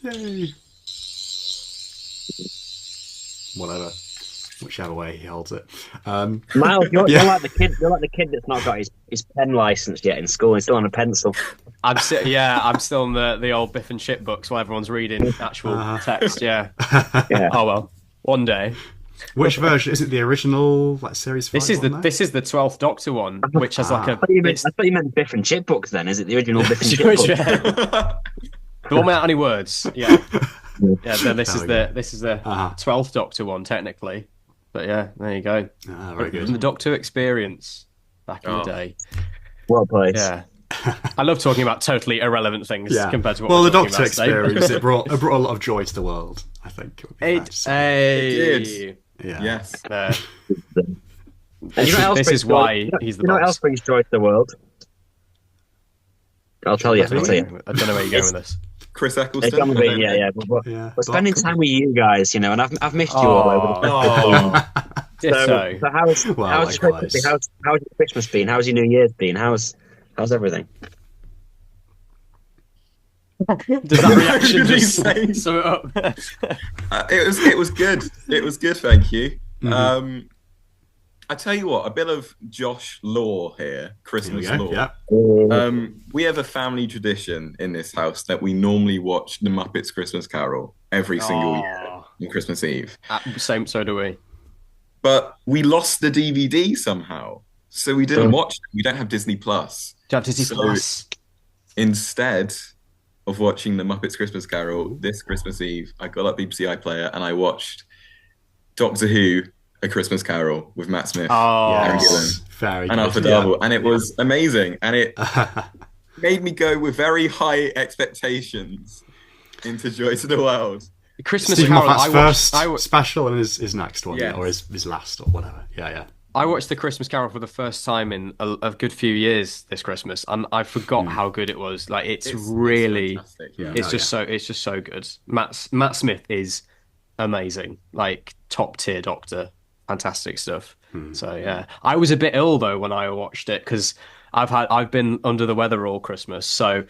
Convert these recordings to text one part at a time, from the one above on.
Yay. Whatever. Whichever way he holds it. Miles, you're like the kid. You're like the kid that's not got his pen license yet in school. He's still on a pencil. I'm still in the old Biff and Chip books while everyone's reading actual text. Yeah. Yeah. Oh well, one day. Which version is it? The original, like series 5? This is the 12th Doctor one, which has like a. I thought you meant Biff and Chip books. Then is it the original Biff and Chip books? The one without any words. Yeah. Yeah. Then this is the 12th Doctor one technically, but yeah, there you go. Very good. The Doctor experience back in the day. Well played. Yeah. I love talking about totally irrelevant things compared to what the we're talking Doctor about today. experience it brought a lot of joy to the world. I think it would be fair to say. It did. Yeah. Yes. This is why he's the You know what else boss. brings joy to the world? I'll tell you. I don't know where you're going with this. Chris It's Eccleston. gonna be, yeah. We're spending time with you guys, and I've missed you all over the Ditto. So how's your Christmas been? How's your Christmas been? How's your New Year's been? How's everything? Does that reaction just say? sum it up? It was good. It was good, thank you. Mm-hmm. I tell you what, a bit of Josh lore here, Christmas Here we lore. go, yeah. We have a family tradition in this house that we normally watch The Muppets Christmas Carol every single year on Christmas Eve. Same, so do we. But we lost the DVD somehow, so we didn't watch it. We don't have Disney Plus. Do you have Disney Plus? Instead of watching The Muppets Christmas Carol this Christmas Eve, I got up BBC iPlayer and I watched Doctor Who: A Christmas Carol with Matt Smith, Aaron Gillen, very and Alfred Darvel, and it was amazing. And it made me go with very high expectations into Joy to the World. Christmas Stephen Carol. Moffat's first special and his next one, Yes. or his last, or whatever. Yeah. I watched the Christmas Carol for the first time in a good few years this Christmas, and I forgot how good it was. Like it's really, fantastic, yeah. it's just so good. Matt Smith is amazing, like top tier Doctor, fantastic stuff. So yeah, I was a bit ill though when I watched it because I've been under the weather all Christmas, so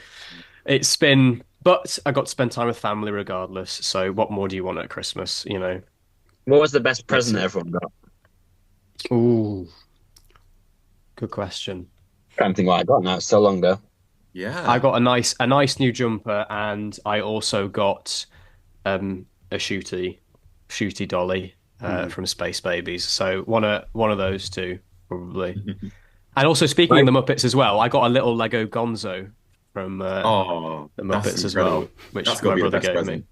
it's been. But I got to spend time with family regardless. So what more do you want at Christmas? You know. What was the best present everyone got? Ooh, good question. Can't think what I got now. It's so long ago. Yeah, I got a nice new jumper, and I also got a shooty dolly from Space Babies. So one of those two probably. And also speaking of the Muppets as well, I got a little Lego Gonzo from the Muppets as well, which my brother gave me.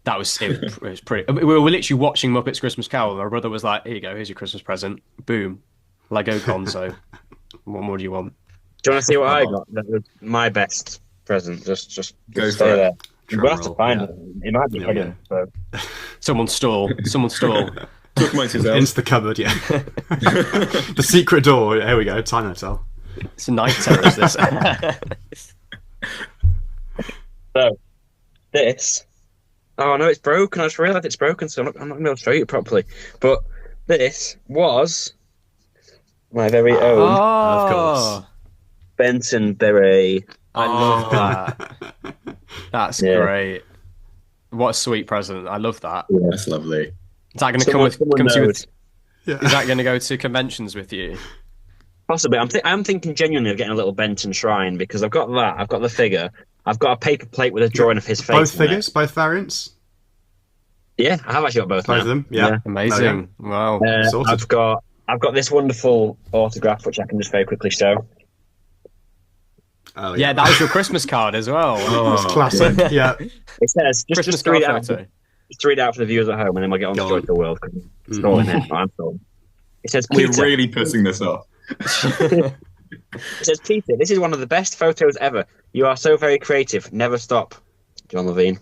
It was pretty. We were literally watching Muppets Christmas Carol. My brother was like, "Here you go. Here's your Christmas present. Boom, Lego Gonzo. What more do you want?" Do you want to see what I got? That was my best present. Just Go stay for it. there. We'll have to roll, find yeah. it. It might be hidden. So. Someone stole. took mine to Into the cupboard, yeah. The secret door. Here we go. Time hotel. It's a night terrors. This. So this. Oh no, it's broken. I just realised it's broken, so I'm not going to be able to show you it properly. But this was my very own Of course. Benton beret. I love that. That's great. What a sweet present. I love that. Yeah. That's lovely. Is that going to come to you with? Yeah. Is that going to go to conventions with you? Possibly. I'm thinking genuinely of getting a little Benton shrine because I've got that. I've got the figure. I've got a paper plate with a drawing of his face. Both on it. figures, both variants. Yeah, I have actually got both. Both now. of them. Yeah. Amazing. Wow. Sorted. I've got this wonderful autograph which I can just very quickly show. Oh, Yeah, that was your Christmas card as well. It's classic. Yeah. It says Christmas just read it card out. photo. Just read it out for the viewers at home, and then we'll get on to Go Joy on. to the World. It's all in it. I'm told. It says We're Peter. really putting this off. It says Peter. This is one of the best photos ever. You are so very creative. Never stop, John Levine.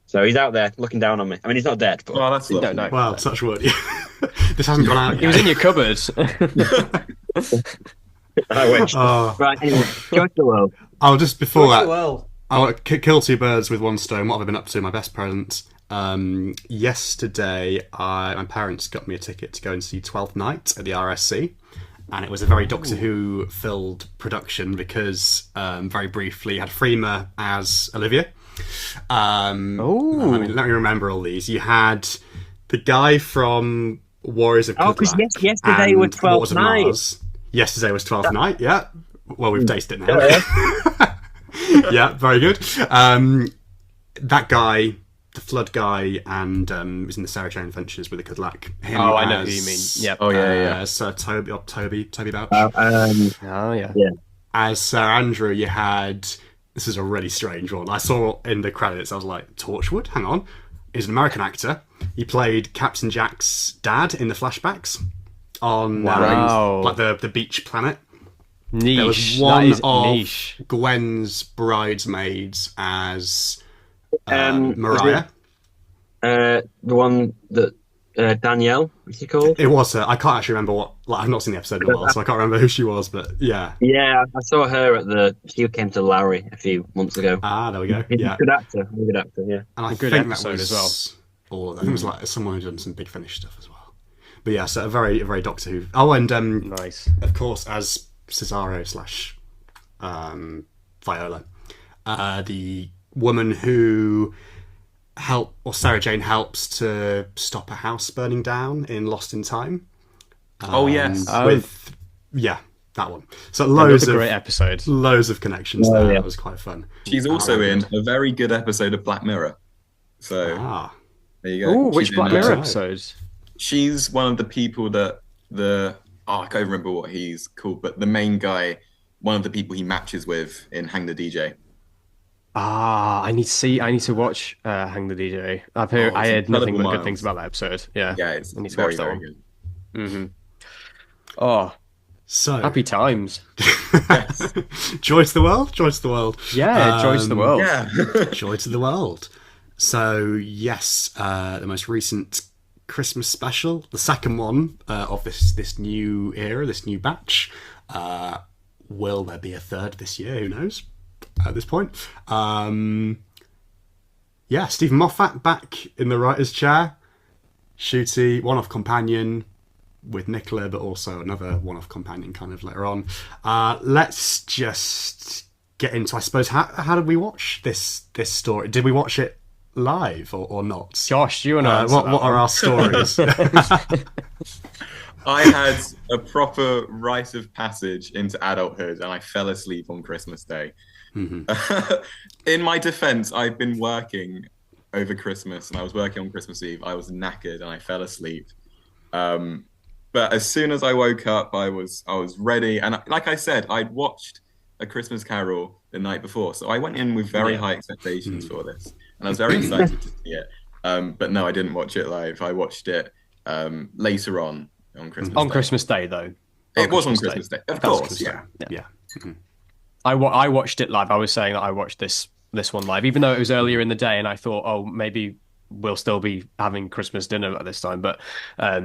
So he's out there looking down on me. I mean, he's not dead, but Oh, that's lovely. No. Wow, touch wood. This hasn't gone out He was yet. in your cupboard. I wish. Oh. Right, anyway, Joy to the World. Oh, just before that, well. I want to kill two birds with one stone. What have I been up to? My best present. Yesterday, my parents got me a ticket to go and see 12th Night at the RSC. And it was a very Doctor Who filled production because, very briefly, you had Freema as Olivia. Let me remember all these. You had the guy from Warriors of because Kudlak yesterday was and 12th Waters of night. Mars. Yesterday was 12th night, yeah. Well, we've tasted it now. Yeah, very good. That guy, the Flood guy, and was in the Sarah Jane Adventures with the Kudlak. I know who you mean. Yep. Oh, yeah. Sir Toby Bouch. Yeah. As Sir Andrew, you had... This is a really strange one. I saw in the credits, I was like, Torchwood? Hang on. He's an American actor. He played Captain Jack's dad in the flashbacks on like the beach planet. Niche. There was one of niche. Gwen's bridesmaids as Mariah. The one that Danielle, what's she called? It was her. I can't actually remember what. Like, I've not seen the episode in a while, so I can't remember who she was. But yeah. Yeah, I saw her she came to Lowry a few months ago. Ah, there we go. Yeah, good actor. Yeah. And I good think episode that was as well. I think it was like someone who'd done some Big Finish stuff as well. But yeah, so a very Doctor Who. Oh, and nice. Of course, as Cesaro / Viola, the woman who Sarah Jane helps to stop a house burning down in Lost in Time. Yes. That one. So loads of great episode. Loads of connections there. That was quite fun. She's also in a very good episode of Black Mirror. So there you go. Ooh, which Black Mirror episode? She's one of the people that I can't remember what he's called, but the main guy, one of the people he matches with in Hang the DJ. I need to watch Hang the DJ. I heard nothing but good things about that episode. Yeah, it's I need to very, watch that very one. good. Mm-hmm. Oh, so happy times! Yes. Joy to the world. Yeah, joy to the world. Yeah, joy to the world. So yes, the most recent Christmas special, the second one of this new era, this new batch. Will there be a third this year? Who knows? At this point, Stephen Moffat back in the writer's chair. Ncuti, one-off companion with Nicola, but also another one-off companion kind of later on. Let's just get into, I suppose, how did we watch this story? Did we watch it live or not? Josh, you and I. What are our stories? I had a proper rite of passage into adulthood, and I fell asleep on Christmas Day. Mm-hmm. In my defense, I've been working over Christmas, and I was working on Christmas Eve. I was knackered, and I fell asleep. But as soon as I woke up, I was ready. And like I said, I'd watched A Christmas Carol the night before, so I went in with very high expectations for this, and I was very excited to see it. But no, I didn't watch it live. I watched it later on Christmas Day. Christmas Day, though. It was on Christmas Day, of course. Yeah. Mm-hmm. I watched it live. I was saying that I watched this one live, even though it was earlier in the day, and I thought, oh, maybe we'll still be having Christmas dinner at this time. But I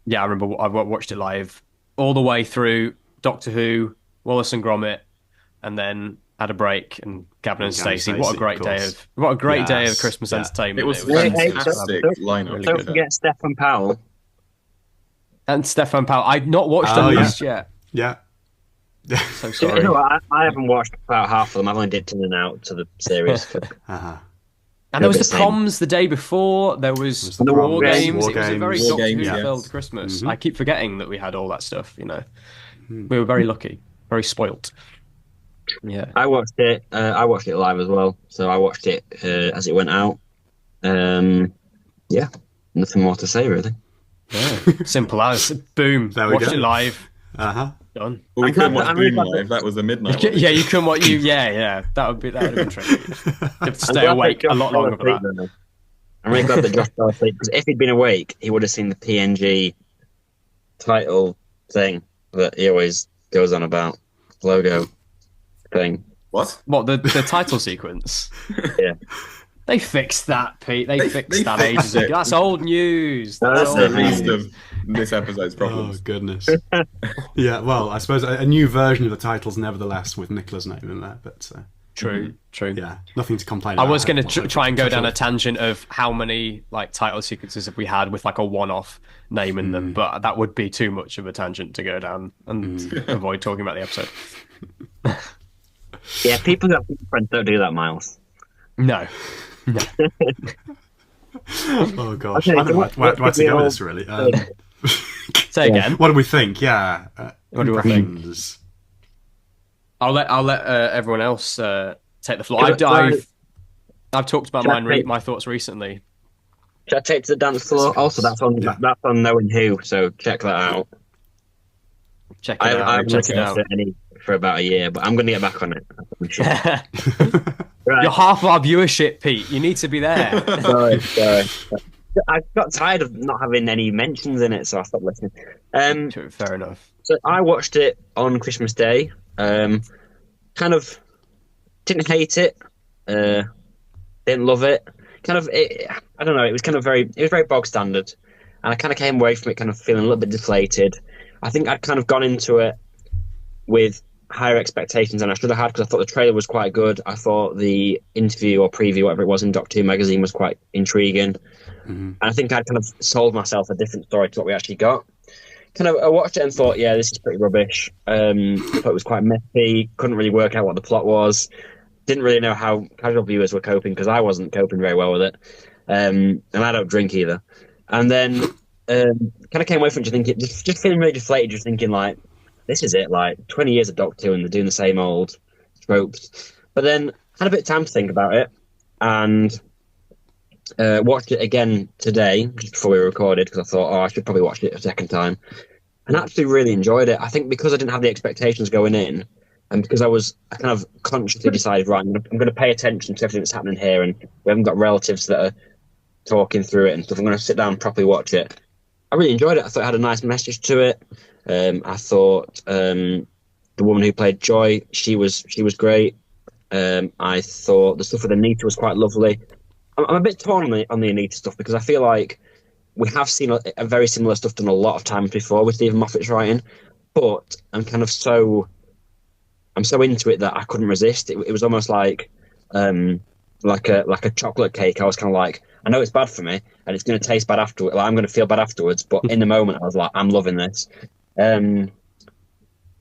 remember I watched it live all the way through Doctor Who, Wallace and Gromit, and then had a break and Gavin and Stacey. What a great day of Christmas entertainment! It was fantastic lineup. Really don't forget Stefan Powell. And Stefan Powell. I'd not watched them just yet. Yeah. So sorry. No, I haven't watched about half of them. I've only dipped in and out to the series. And there was the proms the day before. There was the War Games. It was a very Doctor Who-filled Christmas. Mm-hmm. I keep forgetting that we had all that stuff, We were very lucky. Very spoilt. Yeah. I watched it live as well. So I watched it as it went out. Nothing more to say, really. Yeah. Simple as. Boom. Watched it live. Uh-huh. Done. Well, we couldn't watch Boom live. That was a midnight one. Yeah, you couldn't watch That would have been tricky. You have to stay awake a lot longer for that. I'm really glad that Josh fell asleep, because if he'd been awake, he would have seen the PNG title thing that he always goes on about. Logo thing. What? What, the title sequence? Yeah. They fixed that, Pete. They fixed that ages ago. That's old news. That's the least of this episode's problems. Oh, goodness. Yeah, well, I suppose a new version of the titles, nevertheless, with Nicola's name in there. But True. Yeah, nothing to complain about. I was going to try and go down a tangent of how many title sequences have we had with a one-off name in them, but that would be too much of a tangent to go down and avoid talking about the episode. Yeah, people who have friends don't do that, Miles. No. Oh gosh, Okay, I don't know where to go with this really. Say again. What do we think? Yeah, What do we think? impressions. I'll let everyone else take the floor. I've talked about my thoughts recently. Should I take to the dance floor? Also, that's on Knowing Who, so check that out. Check it out. I haven't Check it listened out. to it for about a year, but I'm going to get back on it. Right. You're half our viewership, Pete. You need to be there. Sorry. I got tired of not having any mentions in it, so I stopped listening. Fair enough. So I watched it on Christmas Day. Kind of didn't hate it. Didn't love it. I don't know. It was very bog standard, and I kind of came away from it kind of feeling a little bit deflated. I think I'd kind of gone into it with higher expectations than I should have had because I thought the trailer was quite good. I thought the interview or preview, whatever it was, in Doctor Who magazine was quite intriguing. And I think I'd kind of sold myself a different story to what we actually got. I watched it and thought, yeah, this is pretty rubbish. I thought it was quite messy. Couldn't really work out what the plot was. Didn't really know how casual viewers were coping because I wasn't coping very well with it. And I don't drink either. And then kind of came away from it just feeling really deflated, just thinking like, this is it, like 20 years of Doctor Who and they're doing the same old tropes. But then had a bit of time to think about it and watched it again today, just before we recorded, because I thought, I should probably watch it a second time. And actually really enjoyed it. I think because I didn't have the expectations going in, and because I kind of consciously decided, right, I'm going to pay attention to everything that's happening here, and we haven't got relatives that are talking through it and stuff. I'm going to sit down and properly watch it. I really enjoyed it. I thought it had a nice message to it. I thought the woman who played Joy, she was great. I thought the stuff with Anita was quite lovely. I'm a bit torn on the Anita stuff because I feel like we have seen a very similar stuff done a lot of times before with Stephen Moffat's writing, but I'm so into it that I couldn't resist. It was almost like a chocolate cake. I was kind of like, I know it's bad for me and it's going to taste bad afterwards. Like, I'm going to feel bad afterwards, but in the moment I was like, I'm loving this. So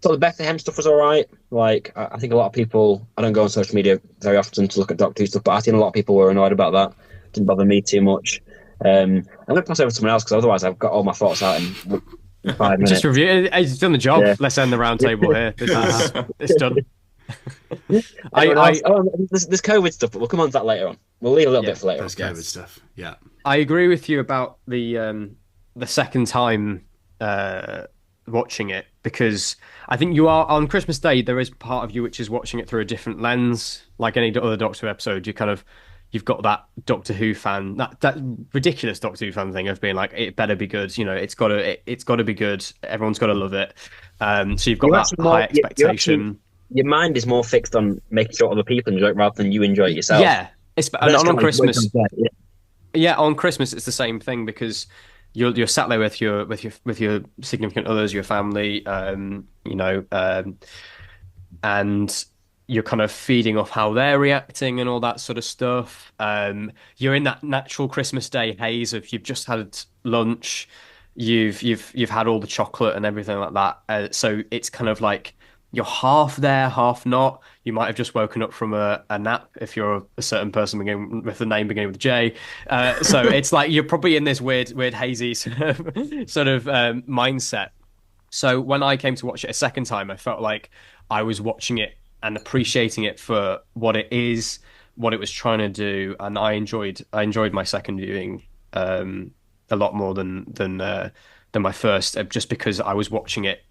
the Bethlehem stuff was all right. Like, I think a lot of people, I don't go on social media very often to look at Doctor Who stuff, but I've seen a lot of people were annoyed about that. Didn't bother me too much. I'm going to pass over to someone else because otherwise I've got all my thoughts out in 5 minutes. Just review. He's done the job. Yeah. Let's end the round table here. It's done. There's COVID stuff, but we'll come on to that later on. We'll leave a little bit for later. There's COVID stuff. Yeah, I agree with you about the second time watching it, because I think you are on Christmas Day. There is part of you which is watching it through a different lens. Like any other Doctor Who episode, you've got that Doctor Who fan, that ridiculous Doctor Who fan thing of being like, it better be good. You know, it's got to be good. Everyone's got to love it. So you've got that high expectation. Your mind is more fixed on making sure other people enjoy it rather than you enjoy it yourself. Yeah, and on Christmas. Yeah, on Christmas it's the same thing because you're sat there with your significant others, your family, and you're kind of feeding off how they're reacting and all that sort of stuff. You're in that natural Christmas Day haze of you've just had lunch, you've had all the chocolate and everything like that. So it's kind of like you're half there, half not. You might have just woken up from a nap if you're a certain person with the name beginning with J. So it's like you're probably in this weird hazy sort of mindset. So when I came to watch it a second time, I felt like I was watching it and appreciating it for what it is, what it was trying to do, and I enjoyed my second viewing a lot more than my first, just because I was watching it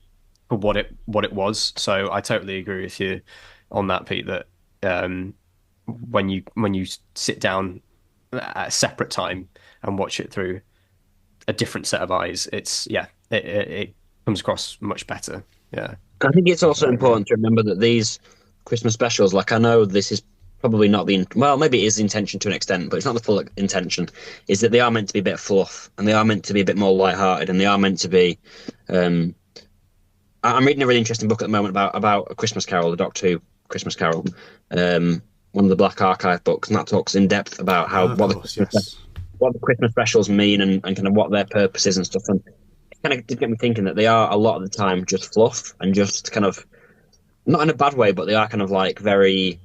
for what it was. So I totally agree with you on that, Pete, that when you sit down at a separate time and watch it through a different set of eyes, it comes across much better. Yeah, I think it's also important to remember that these Christmas specials, like, I know this is probably not maybe it is the intention to an extent, but it's not the full intention, is that they are meant to be a bit fluff and they are meant to be a bit more lighthearted and they are meant to be I'm reading a really interesting book at the moment about A Christmas Carol, the Doctor Who Christmas Carol, one of the Black Archive books, and that talks in depth about how what the Christmas specials mean and kind of what their purpose is and stuff. And it kind of did get me thinking that they are a lot of the time just fluff and just kind of, not in a bad way, but they are kind of like very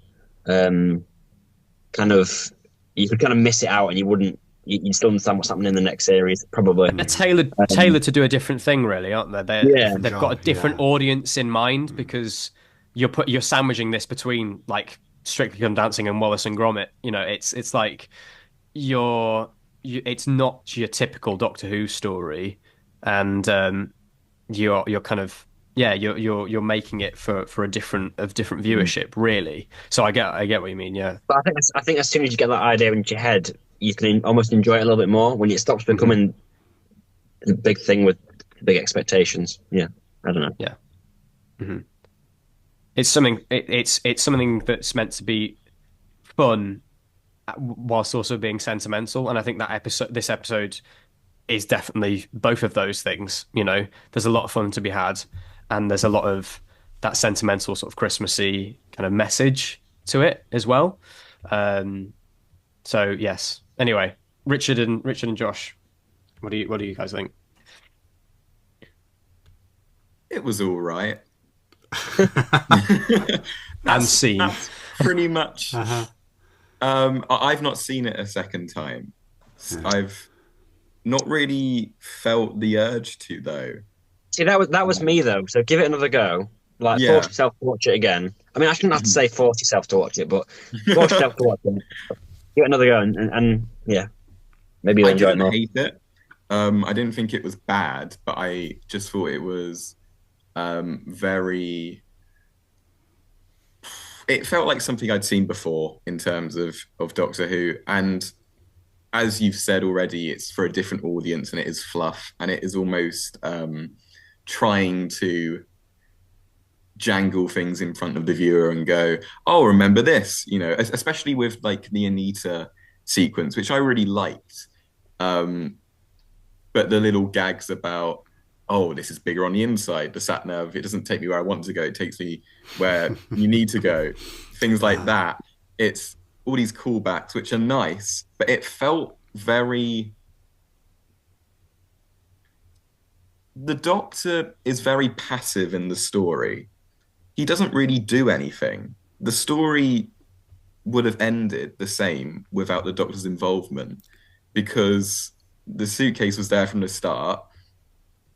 kind of you could kind of miss it out, and you'd still understand what's happening in the next series, probably. They're tailored to do a different thing, really, aren't they? They've got a different audience in mind because you're sandwiching this between like Strictly Come Dancing and Wallace and Gromit. You know, it's like it's not your typical Doctor Who story, and you're kind of you're making it for a different viewership, really. So I get what you mean, yeah. But I think as soon as you get that idea into your head, you can almost enjoy it a little bit more when it stops becoming the big thing with big expectations. Yeah, I don't know. Yeah, it's something. It's something that's meant to be fun, whilst also being sentimental. And I think this episode is definitely both of those things. You know, there's a lot of fun to be had, and there's a lot of that sentimental sort of Christmassy kind of message to it as well. So yes. Anyway, Richard and Josh, what do you guys think? It was all right. And scene. That's pretty much. I've not seen it a second time. I've not really felt the urge to, though. See, that was me though. So give it another go. Like force yourself to watch it again. I mean, I shouldn't have to say force yourself to watch it, but force yourself to watch it. Give it another go, and yeah, maybe you'll enjoy it more. I didn't hate it. I didn't think it was bad, but I just thought it was very. It felt like something I'd seen before in terms of Doctor Who, and as you've said already, it's for a different audience, and it is fluff, and it is almost trying to jangle things in front of the viewer and go, oh, remember this, you know, especially with like the Anita sequence, which I really liked. But the little gags about, oh, this is bigger on the inside, the sat nav, it doesn't take me where I want to go, it takes me where you need to go. Things like that. It's all these callbacks, which are nice, but it felt very... The Doctor is very passive in the story. He doesn't really do anything. The story would have ended the same without the Doctor's involvement, because the suitcase was there from the start.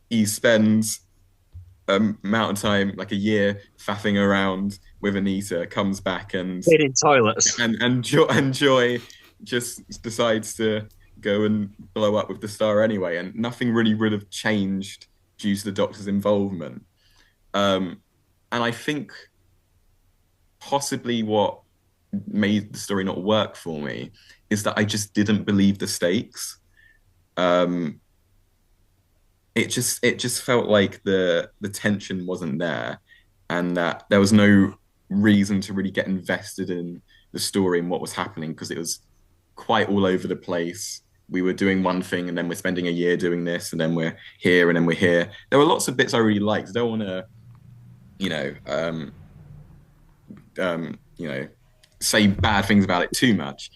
He spends amount of time, like a year, faffing around with Anita, comes back and cleaning toilets, and Joy just decides to go and blow up with the star anyway, and nothing really would have changed due to the Doctor's involvement. And I think possibly what made the story not work for me is that I just didn't believe the stakes. It just felt like the tension wasn't there, and that there was no reason to really get invested in the story and what was happening, because it was quite all over the place. We were doing one thing, and then we're spending a year doing this, and then we're here, and then we're here. There were lots of bits I really liked. I don't want to, say bad things about it too much,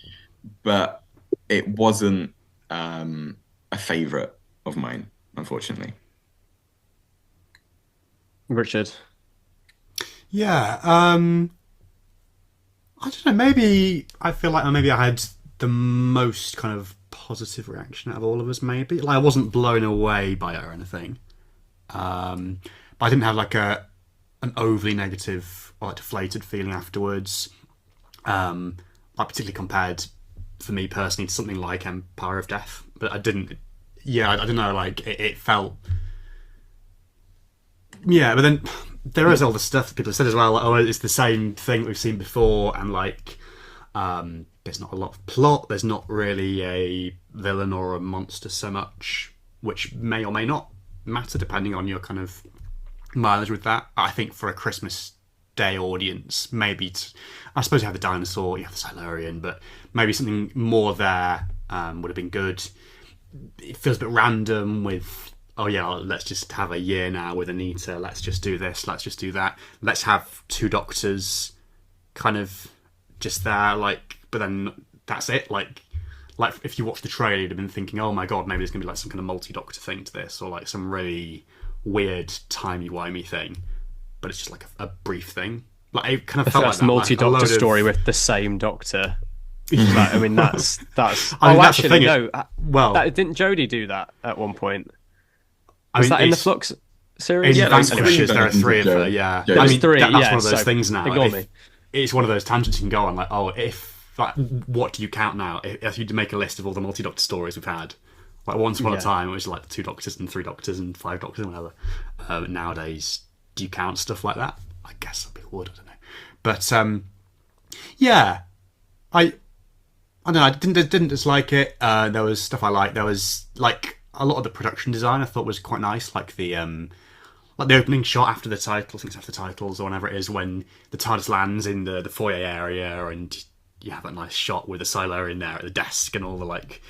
but it wasn't a favorite of mine, unfortunately. Richard? Yeah, I don't know, maybe I feel like maybe I had the most kind of positive reaction out of all of us, maybe. Like, I wasn't blown away by it or anything. But I didn't have like an overly negative or like deflated feeling afterwards. Like particularly compared, for me personally, to something like Empire of Death. But I didn't, I don't know, like it felt... Yeah, but then there is all the stuff that people have said as well, like, oh, it's the same thing that we've seen before, and like there's not a lot of plot, there's not really a villain or a monster so much, which may or may not matter depending on your kind of mileage with that. I think for a Christmas Day audience, maybe I suppose you have the dinosaur, you have the Silurian, but maybe something more there would have been good. It feels a bit random with, oh yeah, let's just have a year now with Anita, let's just do this, let's just do that, let's have two Doctors kind of just there, like, but then that's it. Like if you watch the trailer, you'd have been thinking, oh my god, maybe there's gonna be like some kind of multi-Doctor thing to this, or like some really weird timey-wimey thing, but it's just like a brief thing. Like, it kind of felt like that, multi-Doctor like story with the same Doctor. Like, I mean, that's. I mean, that's the actually, thing. no. Well, Didn't Jodie do that at one point? I Was mean, that in the it's- Flux series? In Yeah, there's Vanquishers, three there are three of her. versions of Yeah, Jodie. I There's mean, three, that's yeah, one of those so things now. ignore me. It's one of those tangents you can go on. Like, oh, if like, what do you count now? If you make a list of all the multi-Doctor stories we've had, like once upon a time, it was like 2 Doctors and 3 Doctors and 5 Doctors and whatever. Nowadays, do you count stuff like that? I guess some people would. I don't know, but yeah, I don't know. I didn't dislike it. There was stuff I liked. There was like a lot of the production design I thought was quite nice, like the opening shot after the title, I think it's after the titles or whenever it is, when the TARDIS lands in the foyer area, and you have that nice shot with the Silo in there at the desk and all the like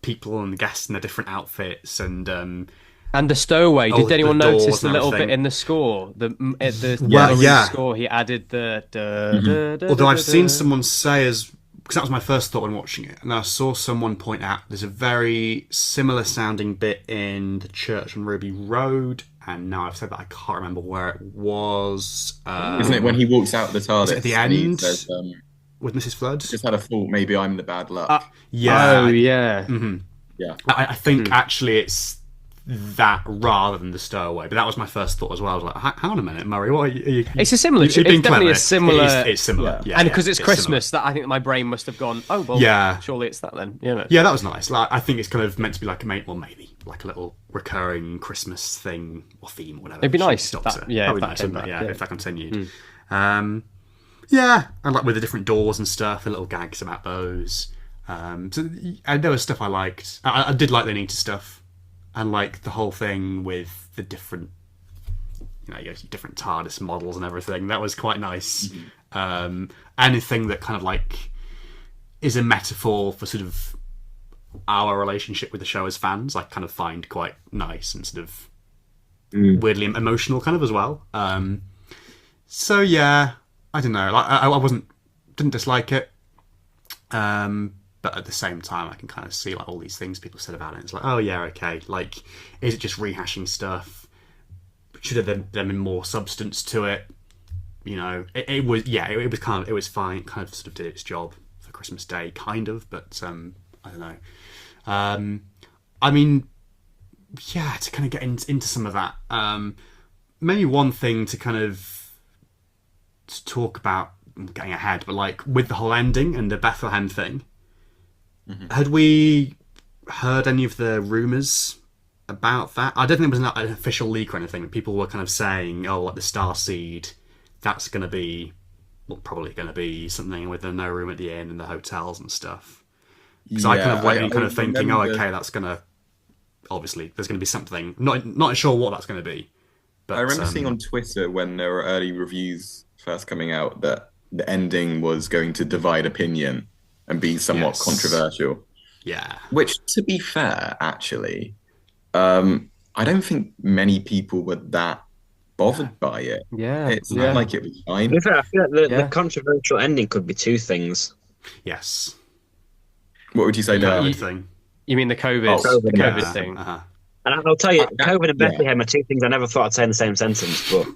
people and the guests in their different outfits, and the stowaway. Did anyone the doors notice the and little everything. bit in the score? The yeah. score. He added the. Although I've seen someone say, as because that was my first thought when watching it, and I saw someone point out there's a very similar sounding bit in the church on Ruby Road, and now I've said that I can't remember where it was. Isn't it when he walks out the TARDIS at the and he end? says, With Mrs. Flood? just had a thought, maybe I'm the bad luck. Yeah. Oh yeah. Yeah. I think actually it's that rather than the stowaway, but that was my first thought as well. I was like, hang on a minute, Murray, what are you It's a similar. It's It's been definitely clever. a similar. It's similar, yeah, and because it's it's Christmas, that I think my brain must have gone. Oh well, Yeah. surely it's that then. You know. Yeah, that was nice. Like, I think it's kind of meant to be like maybe like a little recurring Christmas thing or theme or whatever. It'd be nice. Doctor. That'd be That'd be nice, nice, came wouldn't it? back, Yeah, yeah. if that continued. Yeah, and like with the different doors and stuff, the little gags about those. And there was stuff I liked. I did like the Ncuti stuff, and like the whole thing with the different, different TARDIS models and everything. That was quite nice. Anything that kind of like is a metaphor for sort of our relationship with the show as fans, I kind of find quite nice and sort of weirdly emotional, kind of as well. So yeah, I don't know. Like I didn't dislike it, but at the same time, I can kind of see like all these things people said about it. It's like, oh yeah, okay. Like, is it just rehashing stuff? Should there been more substance to it? It was kind of, it was fine. It kind of sort of did its job for Christmas Day, kind of. But I don't know. I mean, yeah, to kind of get into some of that. Maybe one thing to kind of to talk about, I'm getting ahead, but like with the whole ending and the Bethlehem thing, had we heard any of the rumours about that? I don't think it was an official leak or anything. People were kind of saying, oh, like the Starseed, that's going to be, probably going to be something with the no room at the inn and the hotels and stuff. Because I kind of went in kind of thinking, oh, okay, that's going to, obviously, there's going to be something. Not sure what that's going to be. But, I remember seeing on Twitter when there were early reviews first coming out that the ending was going to divide opinion and be somewhat controversial. Yeah. Which, to be fair, actually, I don't think many people were that bothered by it. Yeah. It's not like it was fine. To be fair, I feel like the controversial ending could be two things. Yes. What would you say now? You mean the COVID thing? Uh-huh. And I'll tell you, COVID and Bethlehem are two things I never thought I'd say in the same sentence. But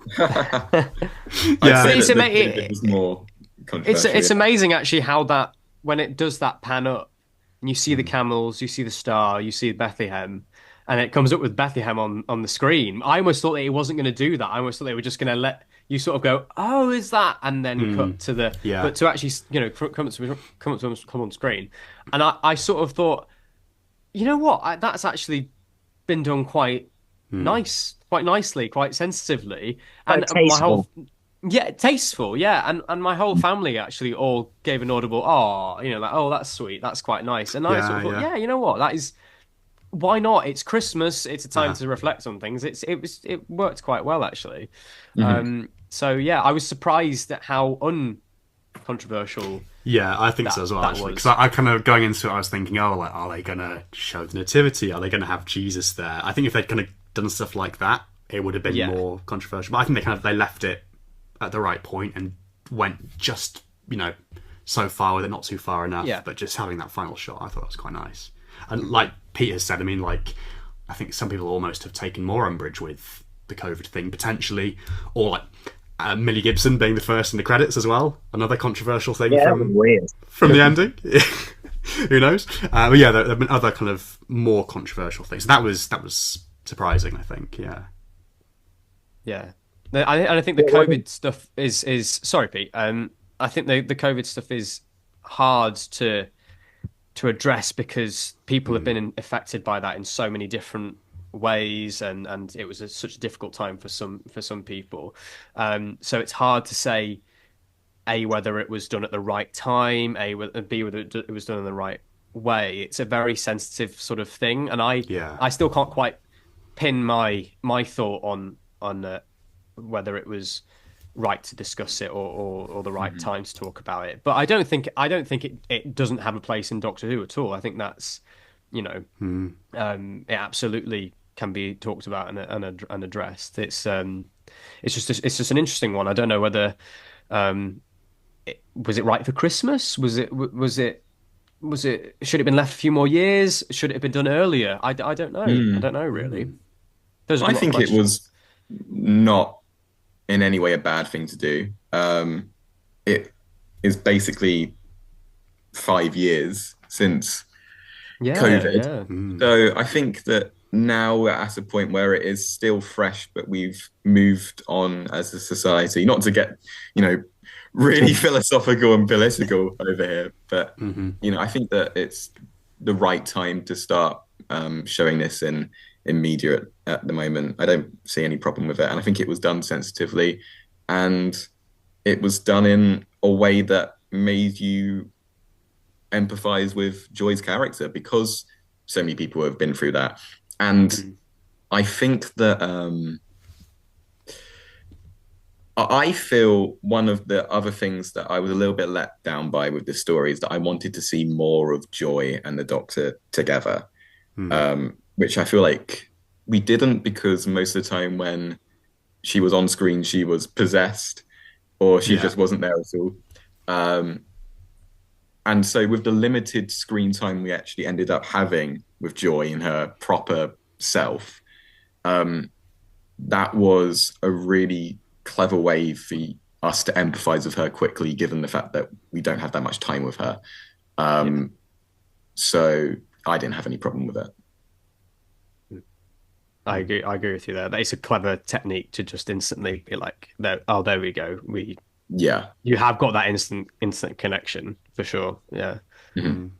It's amazing actually how that, when it does that pan up and you see the camels, you see the star, you see Bethlehem, and it comes up with Bethlehem on the screen. I almost thought that it wasn't going to do that. I almost thought they were just going to let you sort of go, oh, is that? And then cut to the, but to actually, come on screen. And I sort of thought, you know what? That's actually been done quite nicely, quite sensitively. And tasteful. Tasteful, yeah. And my whole family actually all gave an audible, oh, that's sweet, that's quite nice. And I sort of thought, you know what, that is, why not? It's Christmas, it's a time to reflect on things. It worked quite well actually. So yeah, I was surprised at how uncontroversial. Yeah, I think so as well, actually. Because I kind of, going into it, I was thinking, oh, like, are they going to show the nativity? Are they going to have Jesus there? I think if they'd kind of done stuff like that, it would have been more controversial. But I think they left it at the right point and went just, so far with it, not too far enough. Yeah. But just having that final shot, I thought that was quite nice. And like Peter said, I mean, like, I think some people almost have taken more umbrage with the COVID thing, potentially. Or like, Millie Gibson being the first in the credits as well. Another controversial thing that was weird. from the ending. Who knows? But yeah, there have been other kind of more controversial things. That was surprising, I think. Yeah. Yeah. I think the COVID stuff is sorry, Pete. I think the COVID stuff is hard to address because people have been affected by that in so many different ways, and it was such a difficult time for some people. So it's hard to say A, whether it was done at the right time, B, whether it was done in the right way. It's a very sensitive sort of thing, and I still can't quite pin my thought on whether it was right to discuss it or the right time to talk about it. But I don't think it doesn't have a place in Doctor Who at all. I think that's, it absolutely can be talked about and addressed. It's just an interesting one. I don't know whether was it right for Christmas? Was it should it have been left a few more years? Should it have been done earlier? I don't know. I don't know really. I think it was not in any way a bad thing to do. It is basically 5 years since COVID. So I think that now we're at a point where it is still fresh, but we've moved on as a society. Not to get, really philosophical and political over here, but I think that it's the right time to start showing this in media at the moment. I don't see any problem with it, and I think it was done sensitively, and it was done in a way that made you empathize with Joy's character because so many people have been through that. And I think that I feel one of the other things that I was a little bit let down by with this story is that I wanted to see more of Joy and the Doctor together, which I feel like we didn't, because most of the time when she was on screen, she was possessed or she just wasn't there at all. And so with the limited screen time we actually ended up having with Joy in her proper self, that was a really clever way for us to empathize with her quickly, given the fact that we don't have that much time with her. So I didn't have any problem with it. I agree with you there. It's a clever technique to just instantly be like, there we go. You have got that instant connection for sure. Yeah.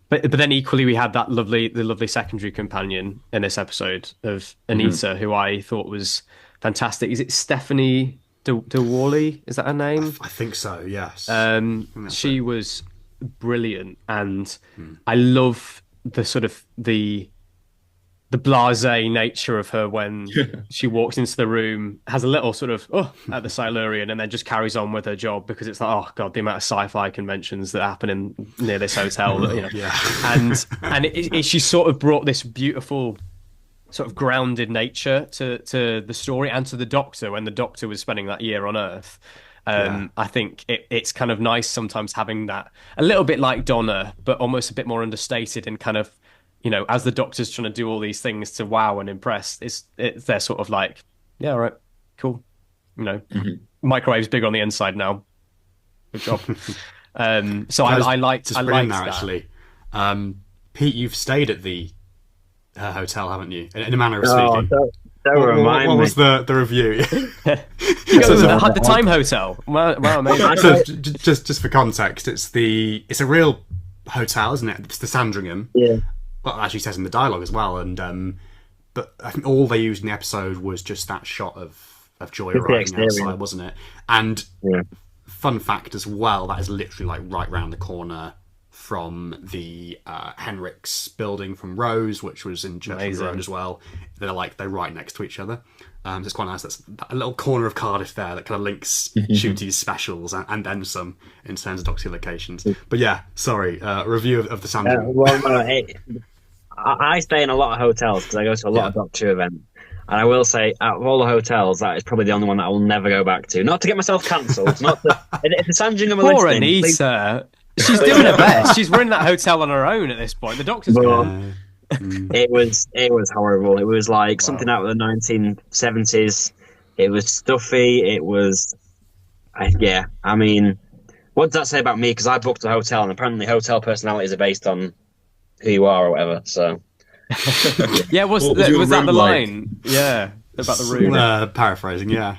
But then equally we had the lovely secondary companion in this episode of Anita, who I thought was fantastic. Is it Stephanie De Worley? Is that her name? I think so, yes. She was brilliant, and I love the sort of the blasé nature of her when she walks into the room, has a little sort of at the Silurian, and then just carries on with her job, because it's like, oh god, the amount of sci-fi conventions that happen near this hotel, and she sort of brought this beautiful sort of grounded nature to the story and to the Doctor when the Doctor was spending that year on Earth. I think it's kind of nice sometimes having that, a little bit like Donna, but almost a bit more understated, and kind of, as the Doctor's trying to do all these things to wow and impress, they're sort of like, yeah, all right, cool. Microwave's big on the inside now. Good job. So I liked that. Actually. Pete, you've stayed at the hotel, haven't you? In a manner of speaking. What was the review? You go to the Time Hotel. Wow, amazing. So just for context, it's a real hotel, isn't it? It's the Sandringham. Yeah. Well, it actually says in the dialogue as well, and but I think all they used in the episode was just that shot of Joy arriving outside, wasn't it? And fun fact as well, that is literally like right round the corner from the Henrik's building from Rose, which was in Churchill Road as well. They're right next to each other. So it's quite nice. That's a little corner of Cardiff there that kind of links Ncuti's specials and then some in terms of Doctor locations. But yeah, sorry, review of the Sandringham. I stay in a lot of hotels because I go to a lot of Doctor events. And I will say, out of all the hotels, that is probably the only one that I will never go back to. Not to get myself cancelled. If the Sandringham are Poor listening, Anita. She's doing her best. She's running that hotel on her own at this point. The Doctor's gone. It was horrible. It was like something out of the 1970s. It was stuffy. It was Yeah, I mean, what does that say about me? Because I booked a hotel, and apparently hotel personalities are based on who you are or whatever. So, Yeah, What was your was that room the like? line? Yeah, about the room. Paraphrasing, yeah.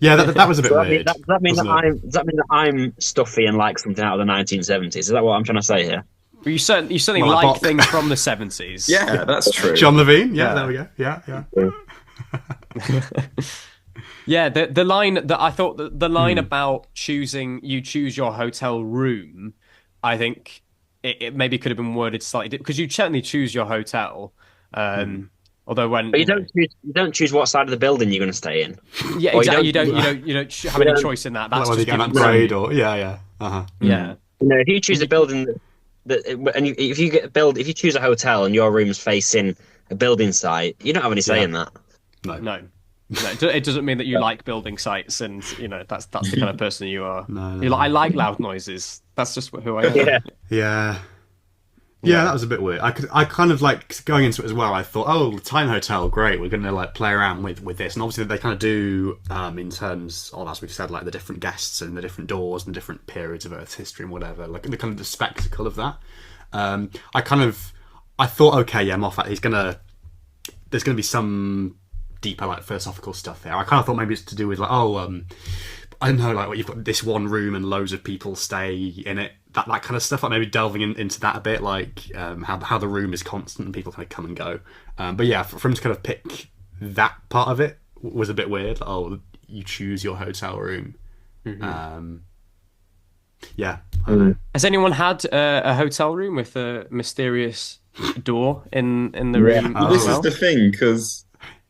Yeah, that was a bit so weird, does that mean that wasn't it? does that mean that I'm stuffy and like something out of the 1970s? Is that what I'm trying to say here? But you certainly Well, I like bought- things from the 70s. Yeah, that's true. John Levine, yeah, Yeah. there we go. Yeah, yeah. Yeah, the line that I thought the line about you choose your hotel room, I think it maybe could have been worded slightly because you certainly choose your hotel. Although when But you don't choose what side of the building you're going to stay in. yeah, Or exactly. You don't, You don't have any choice in that. Like That's whether you just get an given to upgrade you. or yeah. Uh-huh. Yeah. if you choose a building if you choose a hotel and your room's facing a building site, you don't have any say Yeah. in that. No. It doesn't mean that you like building sites, and that's the kind of person you are. No. I like loud noises. That's just who I am. Yeah. Yeah, that was a bit weird. I kind of like going into it as well. I thought, oh, the Time Hotel, great. We're going to like play around with this, and obviously they kind of do in terms of, as we've said, like the different guests and the different doors and different periods of Earth's history and whatever. Like the kind of the spectacle of that. I thought, okay, yeah, Moffat, there's going to be some deeper like philosophical stuff here. I kind of thought maybe it's to do with like, I don't know, like what you've got this one room and loads of people stay in it, that kind of stuff. Like maybe delving into that a bit, like how the room is constant and people kind of come and go. But yeah, for him to kind of pick that part of it was a bit weird. Like, oh, you choose your hotel room. Yeah. I don't know. Has anyone had a hotel room with a mysterious door in the room? Well, as this well? is the thing, because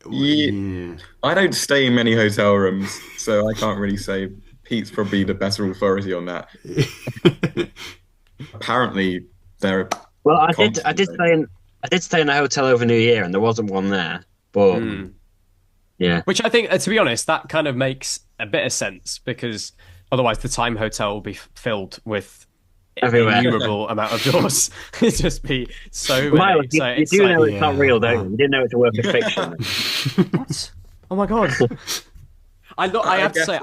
Yeah. I don't stay in many hotel rooms, so I can't really say. Pete's probably the better authority on that. Apparently, they're Well, I constant, did stay in a hotel over New Year, and there wasn't one there. But yeah, Which I think, to be honest, that kind of makes a bit of sense because otherwise the Time Hotel will be filled with Everywhere. innumerable amount of doors. It'd just be so many. Miles, So you it's do like, know it's not real, don't you? You didn't know it's a work of fiction. what? Oh my god! I have to say,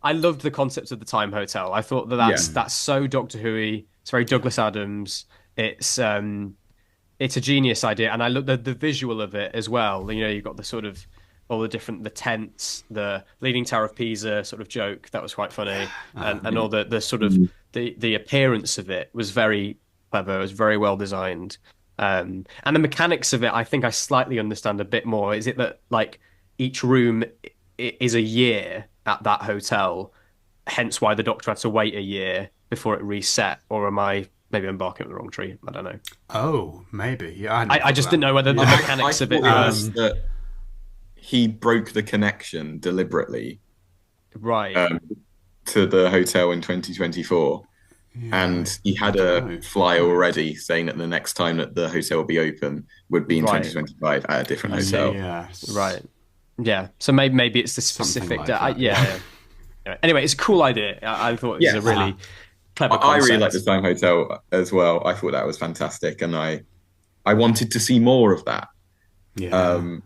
I loved the concept of the Time Hotel. I thought that's so Doctor Who-y. It's very Douglas Adams. It's a genius idea, and I love the visual of it as well. You know, you've got the sort of all the tents, the Leaning Tower of Pisa sort of joke that was quite funny, and all the sort of the appearance of it was very clever. It was very well designed, and the mechanics of it, I think I slightly understand a bit more. Is it that like each room is a year at that hotel, hence why the Doctor had to wait a year before it reset, or am I maybe I'm barking up the wrong tree? I don't know. Oh, maybe. Yeah, I just didn't know whether the mechanics of it thought was that he broke the connection deliberately right. to the hotel in 2024. And he had a flyer already saying that the next time that the hotel will be open would be in 2025 at a different hotel. Yeah. Right. Yeah. So maybe it's the Something specific. like that. Yeah. Anyway, it's a cool idea. I thought it was a really clever I concept. really like the Time Hotel as well. I thought that was fantastic, and I wanted to see more of that. Yeah.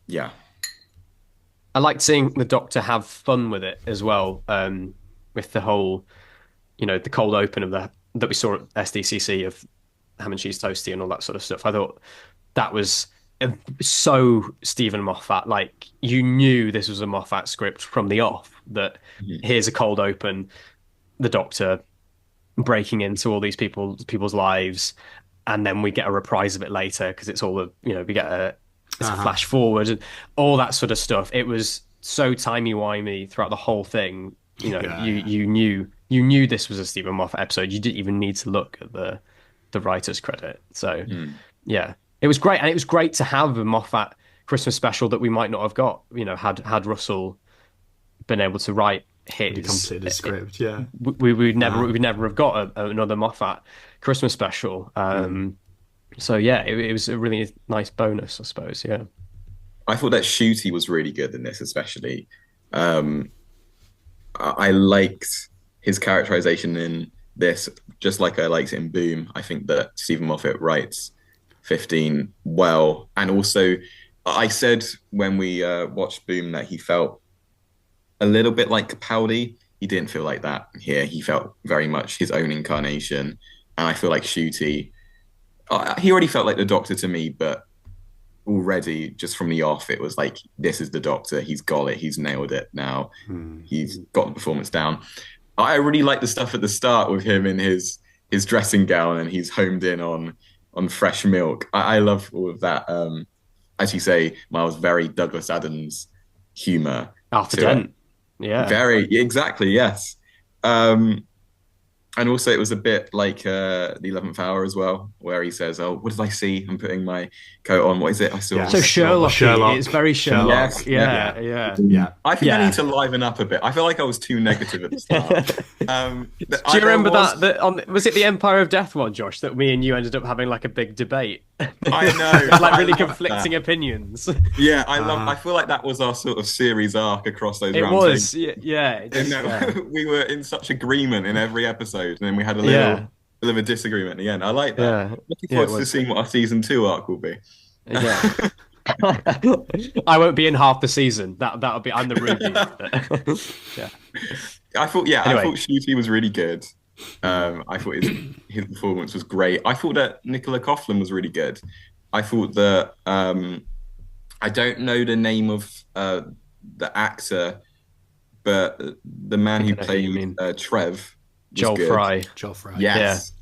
Yeah. I liked seeing the Doctor have fun with it as well. With the whole, the cold open of that we saw at SDCC of ham and cheese toasty and all that sort of stuff. I thought that was so Stephen Moffat. Like you knew this was a Moffat script from the off. That here's a cold open, the Doctor breaking into all these people's lives, and then we get a reprise of it later because it's all we get a flash forward and all that sort of stuff. It was so timey-wimey throughout the whole thing. You knew this was a Stephen Moffat episode. You didn't even need to look at the writer's credit. So yeah, it was great, and it was great to have a Moffat Christmas special that we might not have got. Had Russell been able to write his Completed script, yeah. We'd never have got another Moffat Christmas special. So yeah, it was a really nice bonus, I suppose. Yeah, I thought that Ncuti was really good in this, especially. I liked his characterization in this, just like I liked it in Boom. I think that Stephen Moffat writes 15 well, and also I said when we watched Boom that he felt a little bit like Capaldi. He didn't feel like that here. He felt very much his own incarnation. And I feel like Ncuti, he already felt like the Doctor to me, but already just from the off, it was like, this is the Doctor. He's got it. He's nailed it now. He's got the performance down. I really like the stuff at the start with him in his dressing gown, and he's homed in on fresh milk. I love all of that. As you say, Miles, very Douglas Adams humor. After Dent. Yeah. Very, exactly, yes. And also it was a bit like the 11th Hour as well, where he says, "Oh, what did I see? I'm putting my coat on. What is it? I saw." Yeah. So Sherlock. It's very Sherlock. Yes. Yeah. I think I need to liven up a bit. I feel like I was too negative at the start. Do you remember that was it the Empire of Death one, Josh, that me and you ended up having like a big debate? I know. Like really conflicting opinions. Yeah, I feel like that was our sort of series arc across those rounds. It was, yeah. We were in such agreement in every episode, and then we had a little bit of a disagreement at the end. I like that. Yeah. Looking forward to seeing what our season 2 arc will be. Yeah. I won't be in half the season. That'll be. I'm the Ruby. Yeah. I thought Ncuti was really good. I thought his performance was great. I thought that Nicola Coughlan was really good. I thought that I don't know the name of the actor, but the man who played Trev, Joel Fry. Yes.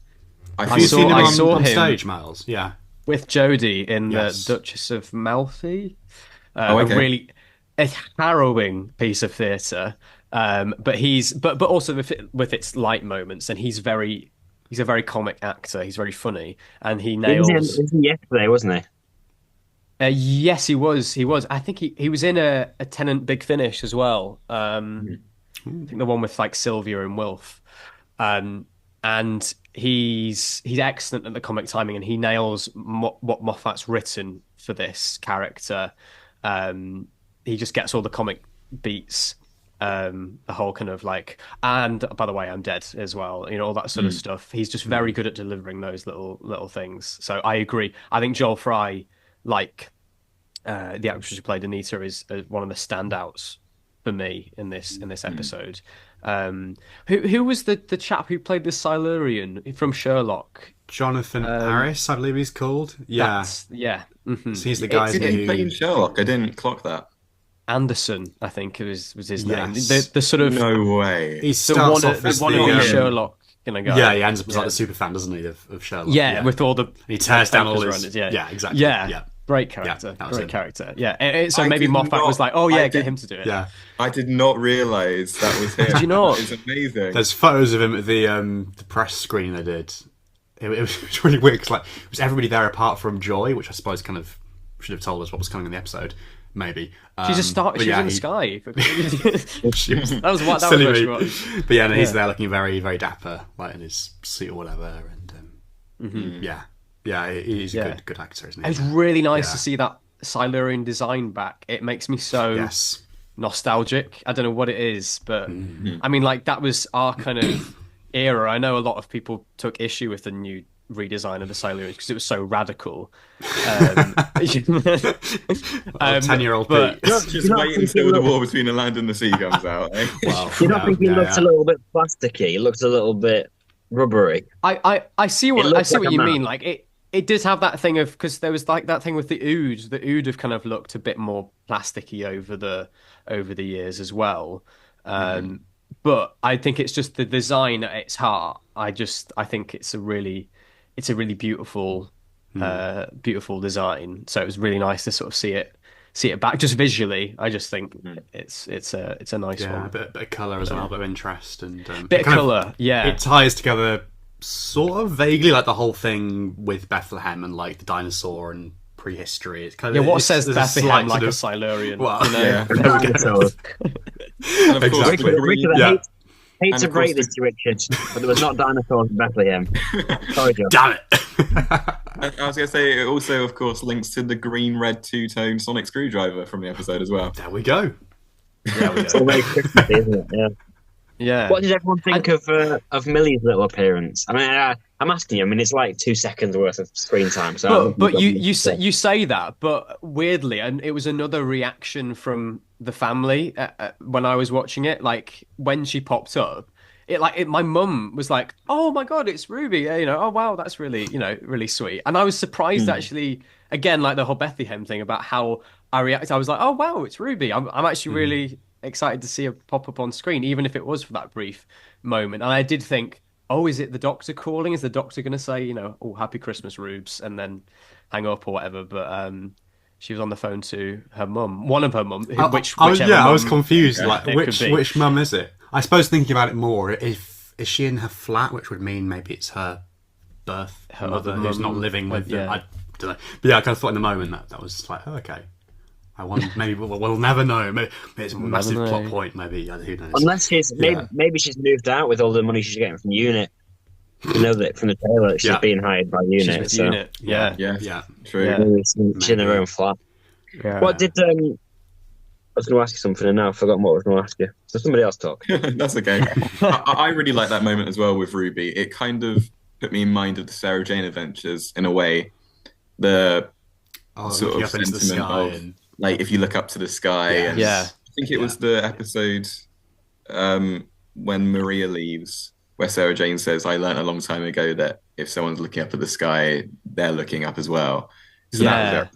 Yeah. Have you seen him on stage, Miles? Yeah. With Jodie in the Duchess of Malfi. Okay. A really harrowing piece of theatre. But also with its light moments, and he's a very comic actor. He's very funny, and he nails. He was in yesterday, wasn't he? Yes, he was. I think he was in a Tennant Big Finish as well. I think the one with like Sylvia and Wilf. And he's excellent at the comic timing, and he nails what Moffat's written for this character. He just gets all the comic beats. The whole kind of like, and by the way, I'm dead as well. You know, all that sort of stuff. He's just very good at delivering those little things. So I agree. I think Joel Fry, like the actress who played Anita, is one of the standouts for me in this episode. Who was the chap who played the Silurian from Sherlock? Jonathan Harris, I believe he's called. Yeah. Mm-hmm. So he's the guy who played Sherlock. I didn't clock that. Anderson, I think was his name. The sort of no way. He starts off as one of the Sherlock kind of guy. Yeah, he ends up as like the super fan, doesn't he, of Sherlock? Yeah, with all the he tears down all his. Yeah, exactly. Yeah. Great character. Yeah, great character. Yeah. So maybe Moffat was like, get him to do it. Yeah. I did not realise that was him. Did you not? It's amazing. There's photos of him at the press screening they did. It was really weird because like it was everybody there apart from Joy, which I suppose kind of should have told us what was coming in the episode. Maybe she's a star. She's in the sky. That was what silly was. But yeah, he's there looking very, very dapper, like in his suit or whatever. And he's a good actor, isn't he? It's really nice to see that Silurian design back. It makes me so nostalgic. I don't know what it is, but I mean, like that was our kind of era. I know a lot of people took issue with the new redesign of the Silurians because it was so radical. 10-year-old Pete. Just wait until the War Between the Land and the Sea comes out. Eh? Wow. You don't think it looks a little bit plasticky? It looks a little bit rubbery. I see what you mean. Like it did have that thing of, because there was like that thing with the Ood. The Ood have kind of looked a bit more plasticky over the years as well. But I think it's just the design at its heart. I think it's a really beautiful design. So it was really nice to sort of see it back just visually. I just think it's a nice one. A bit of colour as well, a bit of interest and bit of colour. It ties together sort of vaguely like the whole thing with Bethlehem and like the dinosaur and prehistory. It's kind of what says Bethlehem like a Silurian? Well, And of course, Richard, hate to break this to Richard, but there was not dinosaurs in Bethlehem. Sorry, Joe. Damn it! I was going to say, it also, of course, links to the green-red two-tone sonic screwdriver from the episode as well. There we go. It's all very Christmassy, isn't it? Yeah. What did everyone think of Millie's little appearance? I mean, I I'm asking you. I mean, it's like 2 seconds worth of screen time. So, but you say that, but weirdly, and it was another reaction from the family when I was watching it. Like when she popped up, my mum was like, "Oh my God, it's Ruby!" Oh wow, that's really really sweet. And I was surprised actually. Again, like the whole Bethlehem thing about how I reacted. I was like, "Oh wow, it's Ruby!" I'm actually really excited to see her pop up on screen, even if it was for that brief moment. And I did think, oh, is it the doctor calling? Is the doctor going to say, oh, happy Christmas, Rubes, and then hang up or whatever? But she was on the phone to her mum, one of her mum, I was confused. Like, which mum is it? I suppose thinking about it more, is she in her flat, which would mean maybe it's her mother who's not living with them. I don't know. But yeah, I kind of thought in the moment that was like, oh, okay. I wonder, maybe we'll never know. Maybe it's a massive plot point. Maybe who knows? Unless maybe she's moved out with all the money she's getting from Unit. You know that from the trailer that she's being hired by Unit. Unit. Yeah, true. Yeah. She's in her own flat. Yeah. What did I was going to ask you something, and now I've forgotten what I was going to ask you. So somebody else talk. That's okay. I really like that moment as well with Ruby. It kind of put me in mind of the Sarah Jane Adventures in a way. The sort of sentiment of like if you look up to the sky. And I think it was the episode when Maria leaves, where Sarah Jane says, "I learned a long time ago that if someone's looking up at the sky, they're looking up as well." So that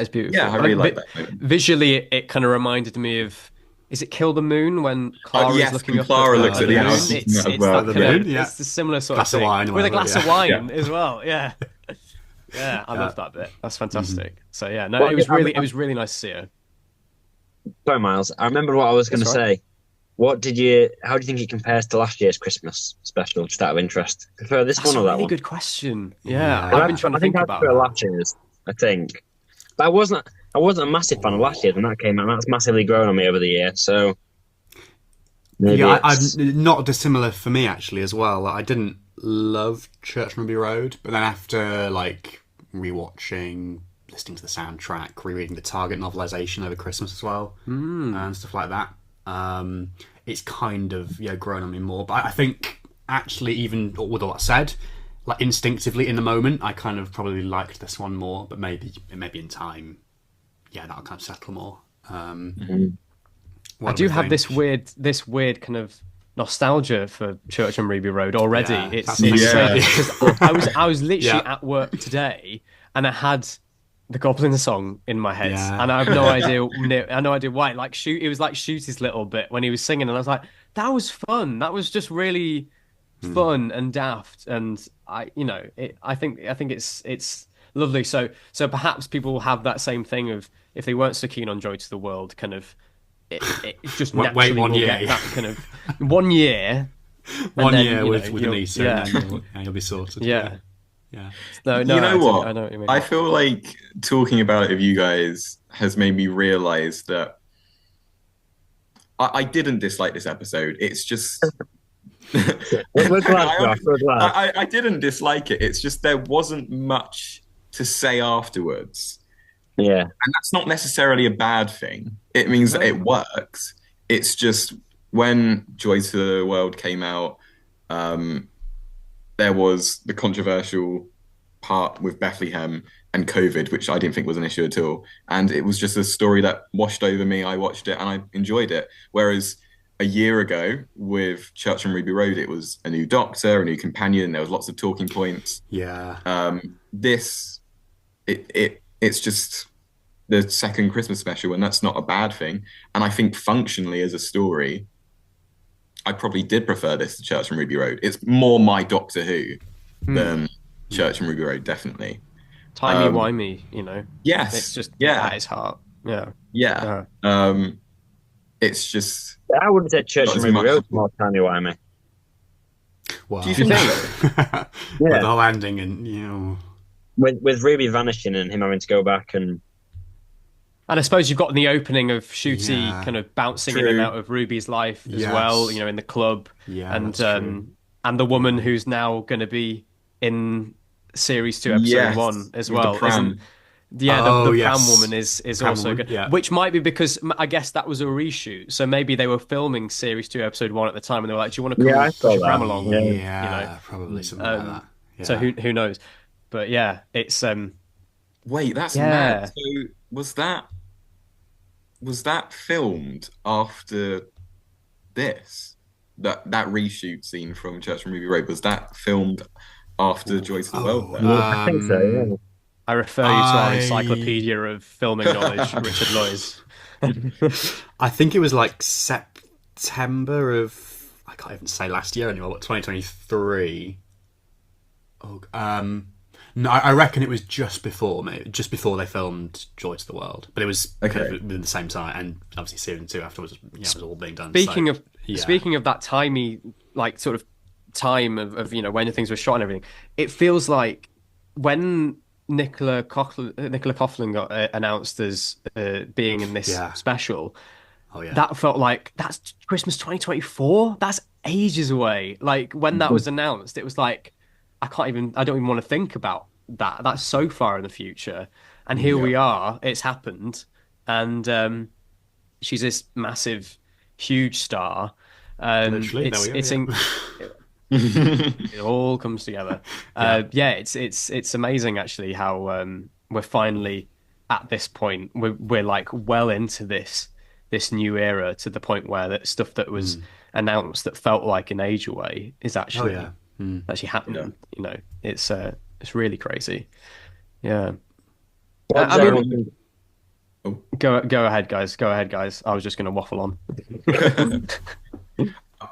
is beautiful. Yeah, I really like that moment. Visually, it kind of reminded me of. Is it Kill the Moon when Clara is looking up Clara looks at the moon? It's the similar sort of thing with a glass of wine as well. Yeah. Yeah, I love that bit. That's fantastic. So yeah, no, it was really nice to see her. Sorry, Miles. I remember what I was going to say. How do you think it compares to last year's Christmas special? Just out of interest, prefer this one or that one? That's a really good question. Yeah, I've been trying to think about that. Last year's, I think, but I wasn't a massive fan of last year's when that came out. That's massively grown on me over the year. So I'm not dissimilar for me actually as well. I didn't love Church on Ruby Road, but then after like rewatching, listening to the soundtrack, rereading the Target novelization over Christmas as well, and stuff like that, it's kind of grown on me more. But I think actually, even with all that said, like instinctively in the moment, I kind of probably liked this one more. But maybe in time, that'll kind of settle more. I do have this weird kind of nostalgia for Church on Ruby Road already. It's because I was literally at work today and I had the Goblin song in my head, and I have no idea why. Like it was like Ncuti's little bit when he was singing, and I was like, that was fun. That was just really fun and daft, and I think it's lovely. So perhaps people will have that same thing of if they weren't so keen on Joy to the World, kind of. It just naturally wait 1 year, get that kind of 1 year. With Anissa, and then you'll be sorted. Yeah. No, you know what? I know what you mean. I feel like talking about it with you guys has made me realise that I didn't dislike this episode. It's just we're glad. I didn't dislike it. It's just there wasn't much to say afterwards. Yeah. And that's not necessarily a bad thing. It means that it works. It's just when Joy to the World came out, there was the controversial part with Bethlehem and COVID, which I didn't think was an issue at all. And it was just a story that washed over me. I watched it and I enjoyed it. Whereas a year ago with Church on Ruby Road, it was a new doctor, a new companion. There was lots of talking points. Yeah. It's just the second Christmas special, and that's not a bad thing. And I think functionally as a story, I probably did prefer this to Church on Ruby Road. It's more my Doctor Who than Church on Ruby Road, definitely. Timey-wimey, Yes. It's just at its heart. Yeah. Yeah. It's just... I wouldn't say Church on Ruby Road is more timey-wimey. Well, do you think so? With the whole ending and, With Ruby vanishing and him having to go back and I suppose you've got the opening of Ncuti kind of bouncing in and out of Ruby's life as well, in the club, and the woman who's now going to be in series 2, episode 1 as well. Yeah, the yes. Pram Woman is Pram also Woman, good. yeah. Which might be because I guess that was a reshoot. So maybe they were filming series 2, episode 1 at the time, and they were like, "Do you want to come Yeah, I and push saw your Pram that. along?" Yeah. Yeah, probably something like that. Yeah. So who knows? But yeah, it's Wait, that's mad. yeah. So was that filmed after this? That reshoot scene from Church from Ruby Road, was that filmed after Joy to the World then? I think so. Yeah. I refer you to our encyclopedia of filming knowledge, Richard Loyes. I think it was like September of, I can't even say last year anymore, but 2023. No, I reckon it was just before they filmed Joy to the World, but it was kind of within the same time, and obviously season 2 afterwards, was all being done. Speaking of that timey, like sort of time of when things were shot and everything, it feels like when Nicola Coughlan got announced as being in this special. Oh yeah, that felt like that's Christmas 2024. That's ages away. Like when that was announced, it was like I don't even want to think about that. That's so far in the future, and here we are. It's happened, and she's this massive, huge star. Literally, it all comes together. It's amazing actually how we're finally at this point. We're like well into this new era, to the point where that stuff that was announced that felt like an age away is actually happening. It's really crazy. Yeah. Go ahead, guys. I was just going to waffle on.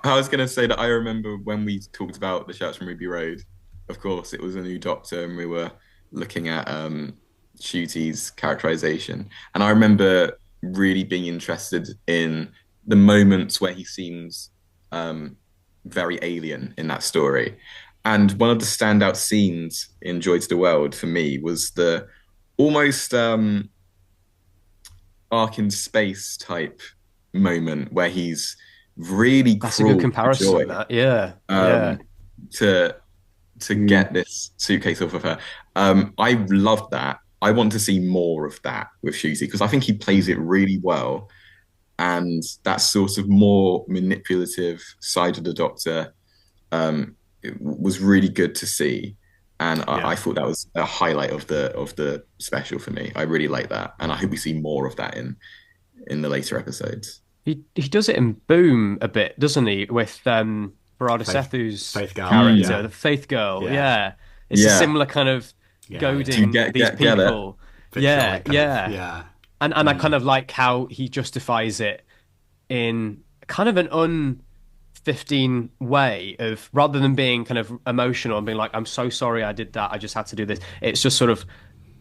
I was going to say that I remember when we talked about the Shouts from Ruby Road, of course, it was a new Doctor, and we were looking at Ncuti's characterization. And I remember really being interested in the moments where he seems very alien in that story. And one of the standout scenes in Joy to the World for me was the almost Ark in Space type moment where he's really That's a good comparison. Joy, that. Yeah. To get this suitcase off of her. I loved that. I want to see more of that with Ncuti, because I think he plays it really well. And that sort of more manipulative side of the Doctor it was really good to see. And I thought that was a highlight of the special for me. I really like that. And I hope we see more of that in the later episodes. He does it in Boom a bit, doesn't he? With Barada Sethu's character, the Faith Girl. Yeah. It's a similar kind of goading these people. Yeah. And I kind of like how he justifies it in kind of an un-15 way of, rather than being kind of emotional and being like, I'm so sorry I did that, I just had to do this. It's just sort of,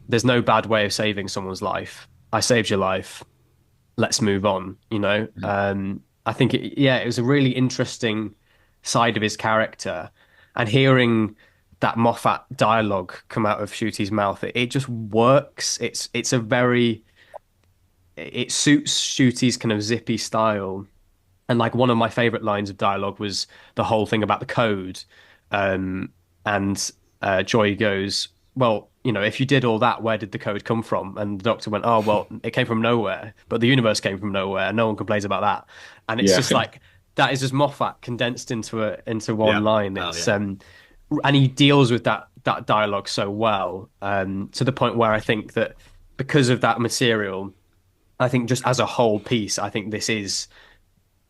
there's no bad way of saving someone's life. I saved your life. Let's move on, I think it was a really interesting side of his character, and hearing that Moffat dialogue come out of Ncuti's mouth, it just works. It suits Ncuti's kind of zippy style. And like one of my favorite lines of dialogue was the whole thing about the code, and Joy goes, well, if you did all that, where did the code come from? And the Doctor went, oh, well, it came from nowhere, but the universe came from nowhere, and no one complains about that. And it's just like, that is just Moffat condensed into one line. It's and he deals with that dialogue so well, to the point where I think that because of that material, I think just as a whole piece, I think this is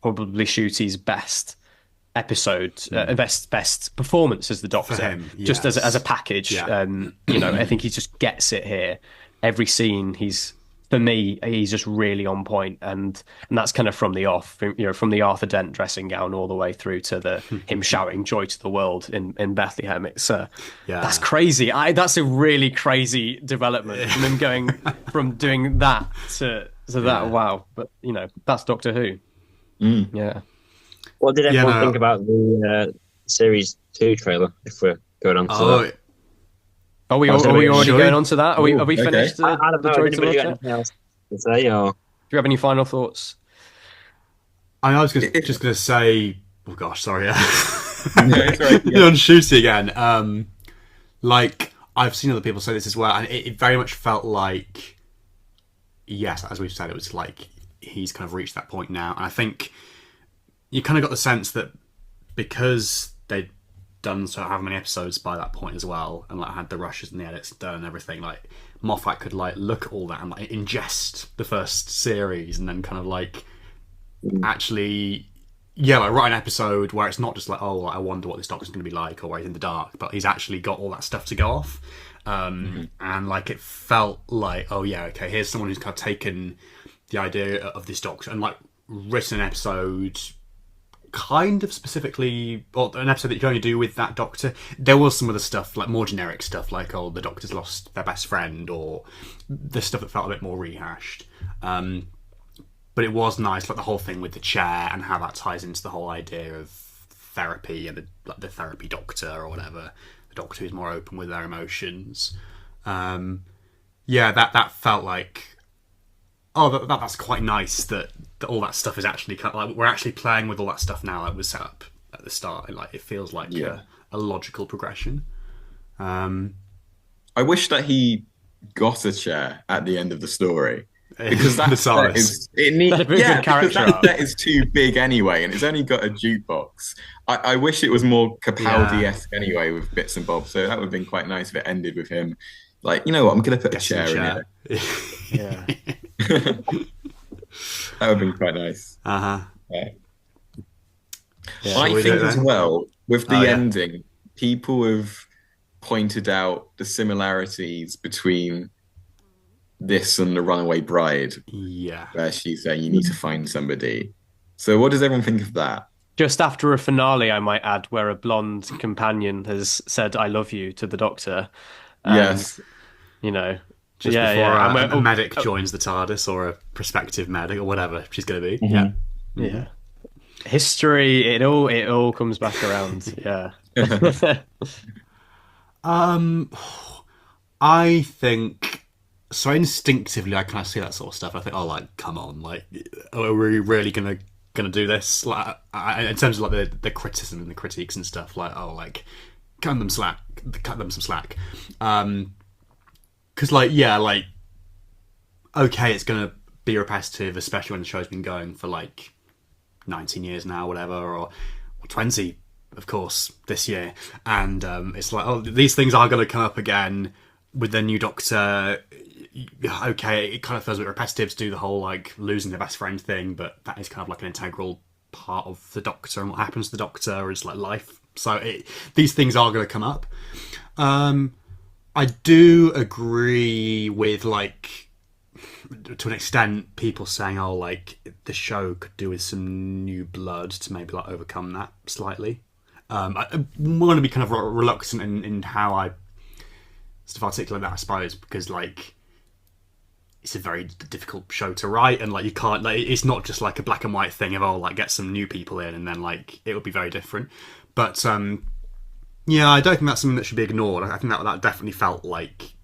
probably Ncuti's best episode, best performance as the Doctor, just as a package. I think he just gets it here. Every scene, he's just really on point, and that's kind of from the off, from the Arthur Dent dressing gown all the way through to him shouting "Joy to the World" in Bethlehem. It's that's crazy. That's a really crazy development from him going from doing that to that. Wow, but that's Doctor Who. Yeah. What did everyone think about the Series 2 trailer, if we're going on to that? Are we already going on to that? Are we finished the Joy to the World? Anything else to say, or? Do you have any final thoughts? I was just going to say, oh gosh, sorry. No, it's all right. On Ncuti again. I've seen other people say this as well, and it very much felt like, yes, as we've said, it was like he's kind of reached that point now. And I think you kind of got the sense that because they'd done so how many episodes by that point as well, and like had the rushes and the edits done and everything, like Moffat could like look at all that and like ingest the first series and then kind of like actually, yeah, like write an episode where it's not just like, oh, like, I wonder what this Doctor's going to be like, or where he's in the dark, but he's actually got all that stuff to go off. And like it felt like, oh yeah, okay, here's someone who's kind of taken the idea of this Doctor and like written an episode kind of specifically, or an episode that you can only do with that Doctor. There was some of the stuff, like more generic stuff, like, oh, the Doctor's lost their best friend, or the stuff that felt a bit more rehashed. But it was nice, like the whole thing with the chair and how that ties into the whole idea of therapy and the therapy doctor or whatever, the Doctor who's more open with their emotions. That felt like, oh, that's quite nice that all that stuff is actually kind of like we're actually playing with all that stuff now that was set up at the start. And, like it feels like a logical progression. I wish that he got a chair at the end of the story. Because that set is too big anyway, and it's only got a jukebox. I wish it was more Capaldi-esque anyway, with bits and bobs. So that would have been quite nice if it ended with him, like, you know what, I'm going to put a chair in here. Yeah, that would have been quite nice. Yeah. I think as well with the ending, people have pointed out the similarities between this and the Runaway Bride, where she's saying you need to find somebody. So what does everyone think of that? Just after a finale, I might add, where a blonde companion has said "I love you" to the Doctor. Yes, you know, just before a medic joins the TARDIS, or a prospective medic, or whatever she's going to be. Yeah. History, it all comes back around. Yeah. I think. So instinctively, I kind of see that sort of stuff. I think, oh, like, come on, like, are we really gonna do this? Like, in terms of like the criticism and the critiques and stuff, like, oh, like, cut them some slack. Because, like, yeah, like, okay, it's gonna be repetitive, especially when the show's been going for like 19 years now, whatever, or 20, of course, this year, and it's like, oh, these things are gonna come up again with the new Doctor. Okay, it kind of feels a bit repetitive to do the whole like losing the best friend thing, but that is kind of like an integral part of the Doctor and what happens to the Doctor is like life. So these things are going to come up. I do agree with, like, to an extent, people saying, oh, like, the show could do with some new blood to maybe like overcome that slightly. I'm going to be kind of reluctant in how I sort of articulate that, I suppose, because like it's a very difficult show to write, and like you can't, like, it's not just like a black and white thing of, oh, like, get some new people in and then like it would be very different. But yeah, I don't think that's something that should be ignored. I think that definitely felt like,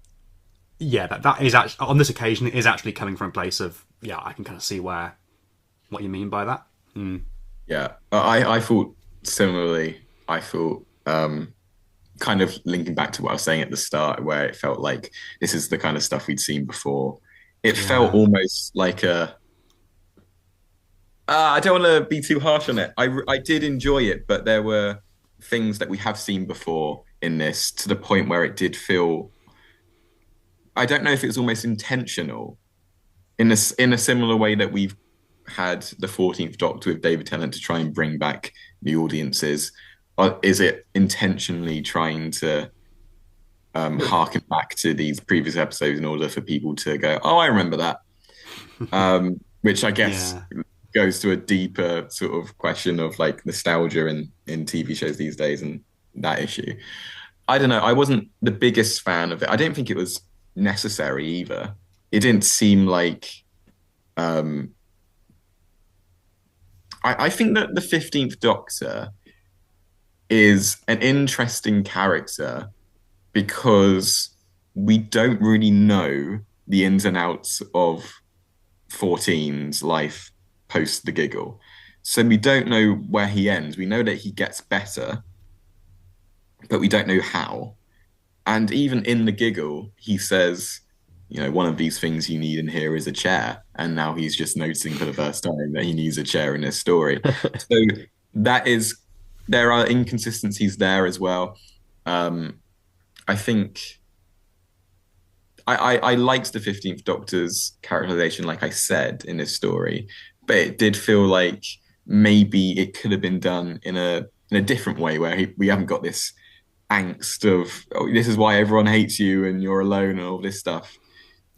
yeah, that is actually, on this occasion, it is actually coming from a place of, yeah, I can kind of see what you mean by that. Yeah, I thought similarly. I thought kind of linking back to what I was saying at the start, where it felt like this is the kind of stuff we'd seen before. It felt almost like I don't want to be too harsh on it. I did enjoy it, but there were things that we have seen before in this, to the point where it did feel, I don't know if it was almost intentional, in a similar way that we've had the 14th Doctor with David Tennant to try and bring back the audiences. Or is it intentionally trying to harken back to these previous episodes in order for people to go, oh, I remember that? Which I guess goes to a deeper sort of question of like nostalgia in TV shows these days, and that issue. I don't know. I wasn't the biggest fan of it. I didn't think it was necessary either. It didn't seem like... I think that the 15th Doctor is an interesting character because we don't really know the ins and outs of 14's life post the giggle. So we don't know where he ends. We know that he gets better, but we don't know how. And even in the giggle, he says, one of these things you need in here is a chair. And now he's just noticing for the first time that he needs a chair in this story. So there are inconsistencies there as well. I think I liked the 15th Doctor's characterization, like I said, in this story, but it did feel like maybe it could have been done in a different way, where we haven't got this angst of, oh, this is why everyone hates you and you're alone and all this stuff.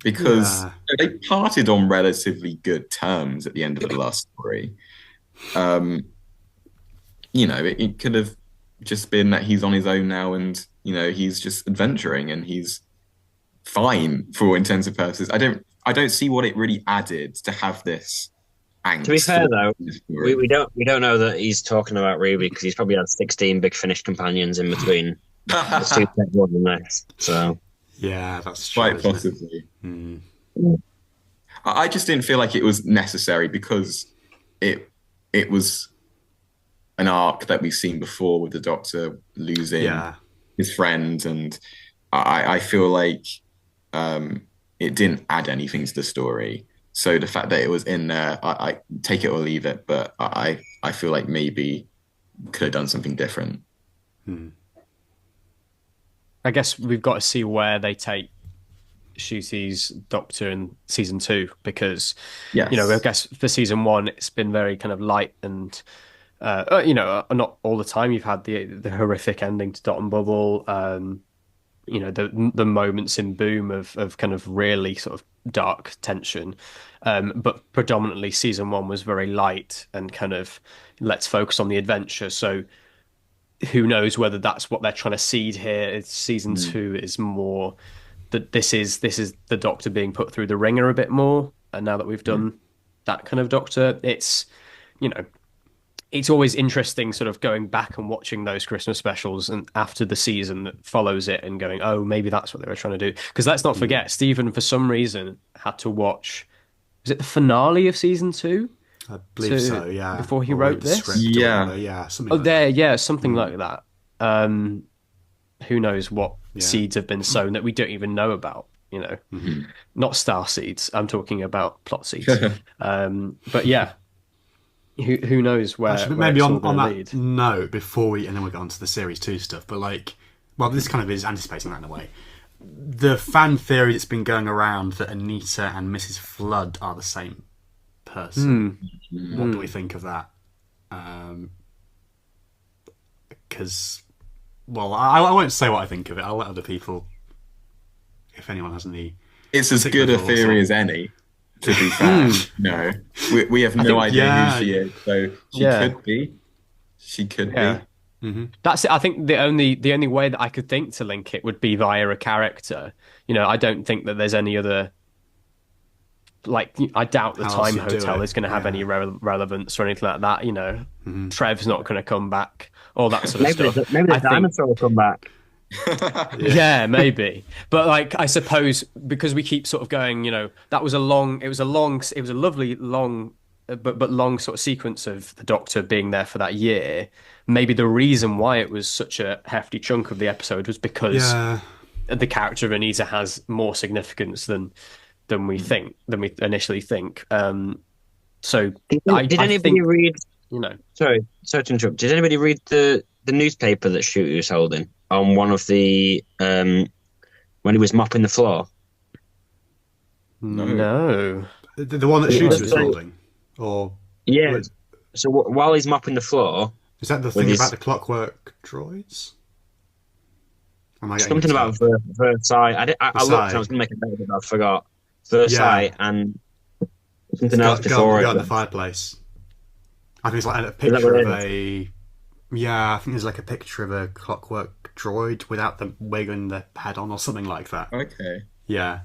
Because they parted on relatively good terms at the end of the last story. It could have just been that he's on his own now and, he's just adventuring and he's fine for all intents and purposes. I don't see what it really added to have this angst. To be fair, though, we don't know that he's talking about Ruby, because he's probably had 16 Big Finish companions in between. It's too more than this. So yeah, that's true, quite possibly. I just didn't feel like it was necessary, because it was an arc that we've seen before with the Doctor losing his friend, and I feel like it didn't add anything to the story. So the fact that it was in there, I take it or leave it, but I feel like maybe could have done something different. I guess we've got to see where they take Ncuti's Doctor in season 2, because I guess for season 1 it's been very kind of light and not all the time. You've had the horrific ending to Dot and Bubble, the moments in Boom of kind of really sort of dark tension, but predominantly season 1 was very light and kind of let's focus on the adventure. So who knows whether that's what they're trying to seed here. Season 2 is more that this is the Doctor being put through the ringer a bit more, and now that we've done that kind of Doctor, it's it's always interesting sort of going back and watching those Christmas specials and after the season that follows it and going, oh, maybe that's what they were trying to do. Because let's not forget, Stephen, for some reason, had to watch, was it the finale of season 2? I believe so, yeah. Before he wrote this? Yeah. Something something like that. Who knows what seeds have been sown that we don't even know about, Not star seeds. I'm talking about plot seeds. But yeah. Who knows where? Actually, maybe on that note, before and then we'll get on to the series 2 stuff. But this kind of is anticipating that in a way. The fan theory that's been going around that Anita and Mrs. Flood are the same person. What do we think of that? Because, I won't say what I think of it. I'll let other people, if anyone has any. It's as good a theory as any. To be fair, no, we have no idea who she is. So she could be. Mm-hmm. That's it. I think the only way that I could think to link it would be via a character. I don't think that there's any other. I doubt the Time Hotel is going to have any relevance or anything like that. Trev's not going to come back. All that sort of stuff. Maybe the dinosaur will come back. Yeah, maybe. But I suppose because we keep sort of going, that was a lovely long but long sort of sequence of the Doctor being there for that year. Maybe the reason why it was such a hefty chunk of the episode was because the character of Anita has more significance than we initially think. So did anybody read? Sorry to interrupt. Did anybody read the newspaper that Ncuti's was holding on one of the when he was mopping the floor? No. The one that Ncuti's was holding, or So while he's mopping the floor, is that the thing about the clockwork droids? Something about Versailles. I looked. I was going to make a note, but I forgot. Versailles and something else before it. Got the fireplace. I think it's like a picture of a. Yeah, I think there's like a picture of a clockwork droid without the wig and the head on, or something like that. Okay. Yeah.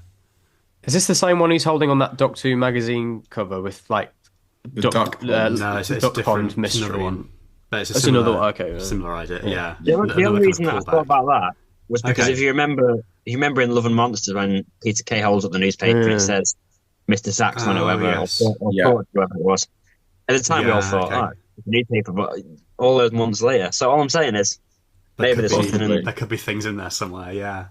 Is this the same one he's holding on that Doctor Who magazine cover with like the Duck Pond? No, it's Duck different. Pond mystery. It's another one. But it's another one. Okay, similar idea. Yeah. The only reason that I thought about that was because if you remember in Love and Monsters when Peter Kay holds up the newspaper and it says Mr. Saxon or whoever, or whoever it was. At the time, we all thought, it's a newspaper, but all those months later. So all I'm saying is, maybe there's something in there could be things in there somewhere. Yeah.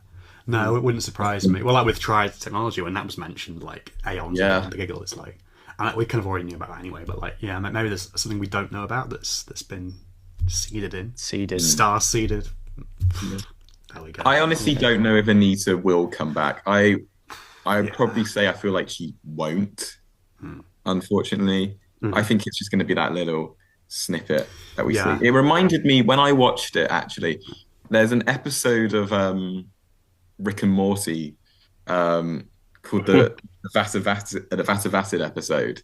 No, it wouldn't surprise me. Well, like with Tried Technology, when that was mentioned, like Aeon's the giggle, it's like, and we kind of already knew about that anyway. But like, yeah, maybe there's something we don't know about that's been seeded, star seeded. There we go. I honestly don't know if Anita will come back. I would probably say I feel like she won't. Unfortunately, I think it's just going to be that little snippet that we see. It reminded me when I watched it. Actually, there's an episode of Rick and Morty called the Vatavacid episode,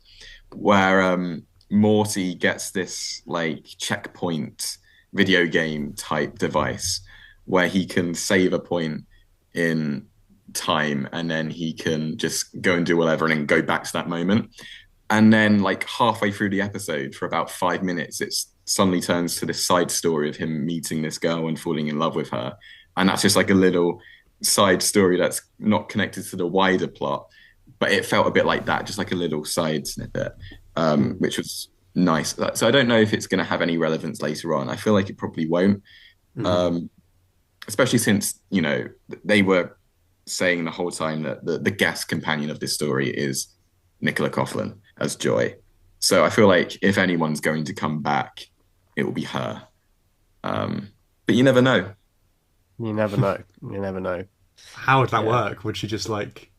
where Morty gets this like checkpoint video game type device where he can save a point in time and then he can just go and do whatever and then go back to that moment. And then like halfway through the episode, for about 5 minutes, it suddenly turns to this side story of him meeting this girl and falling in love with her. And that's just like a little side story that's not connected to the wider plot, but it felt a bit like that, just like a little side snippet, which was nice. So I don't know if it's going to have any relevance later on. I feel like it probably won't, especially since, you know, they were saying the whole time that the guest companion of this story is Nicola Coughlan as Joy. So I feel like if anyone's going to come back, it will be her. But you never know. You never know. You never know. How would that work? Would she just like,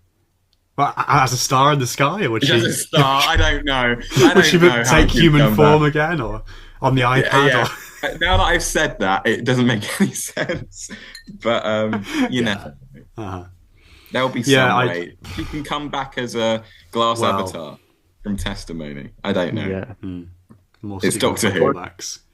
well, as a star in the sky, or would she? As a star, I don't know. Would she take human form again, or on the iPad? Yeah. Or... Now that I've said that, it doesn't make any sense. But you never know. There'll be some way. She can come back as a glass avatar from Testimony. I don't know. Yeah. It's Doctor Who.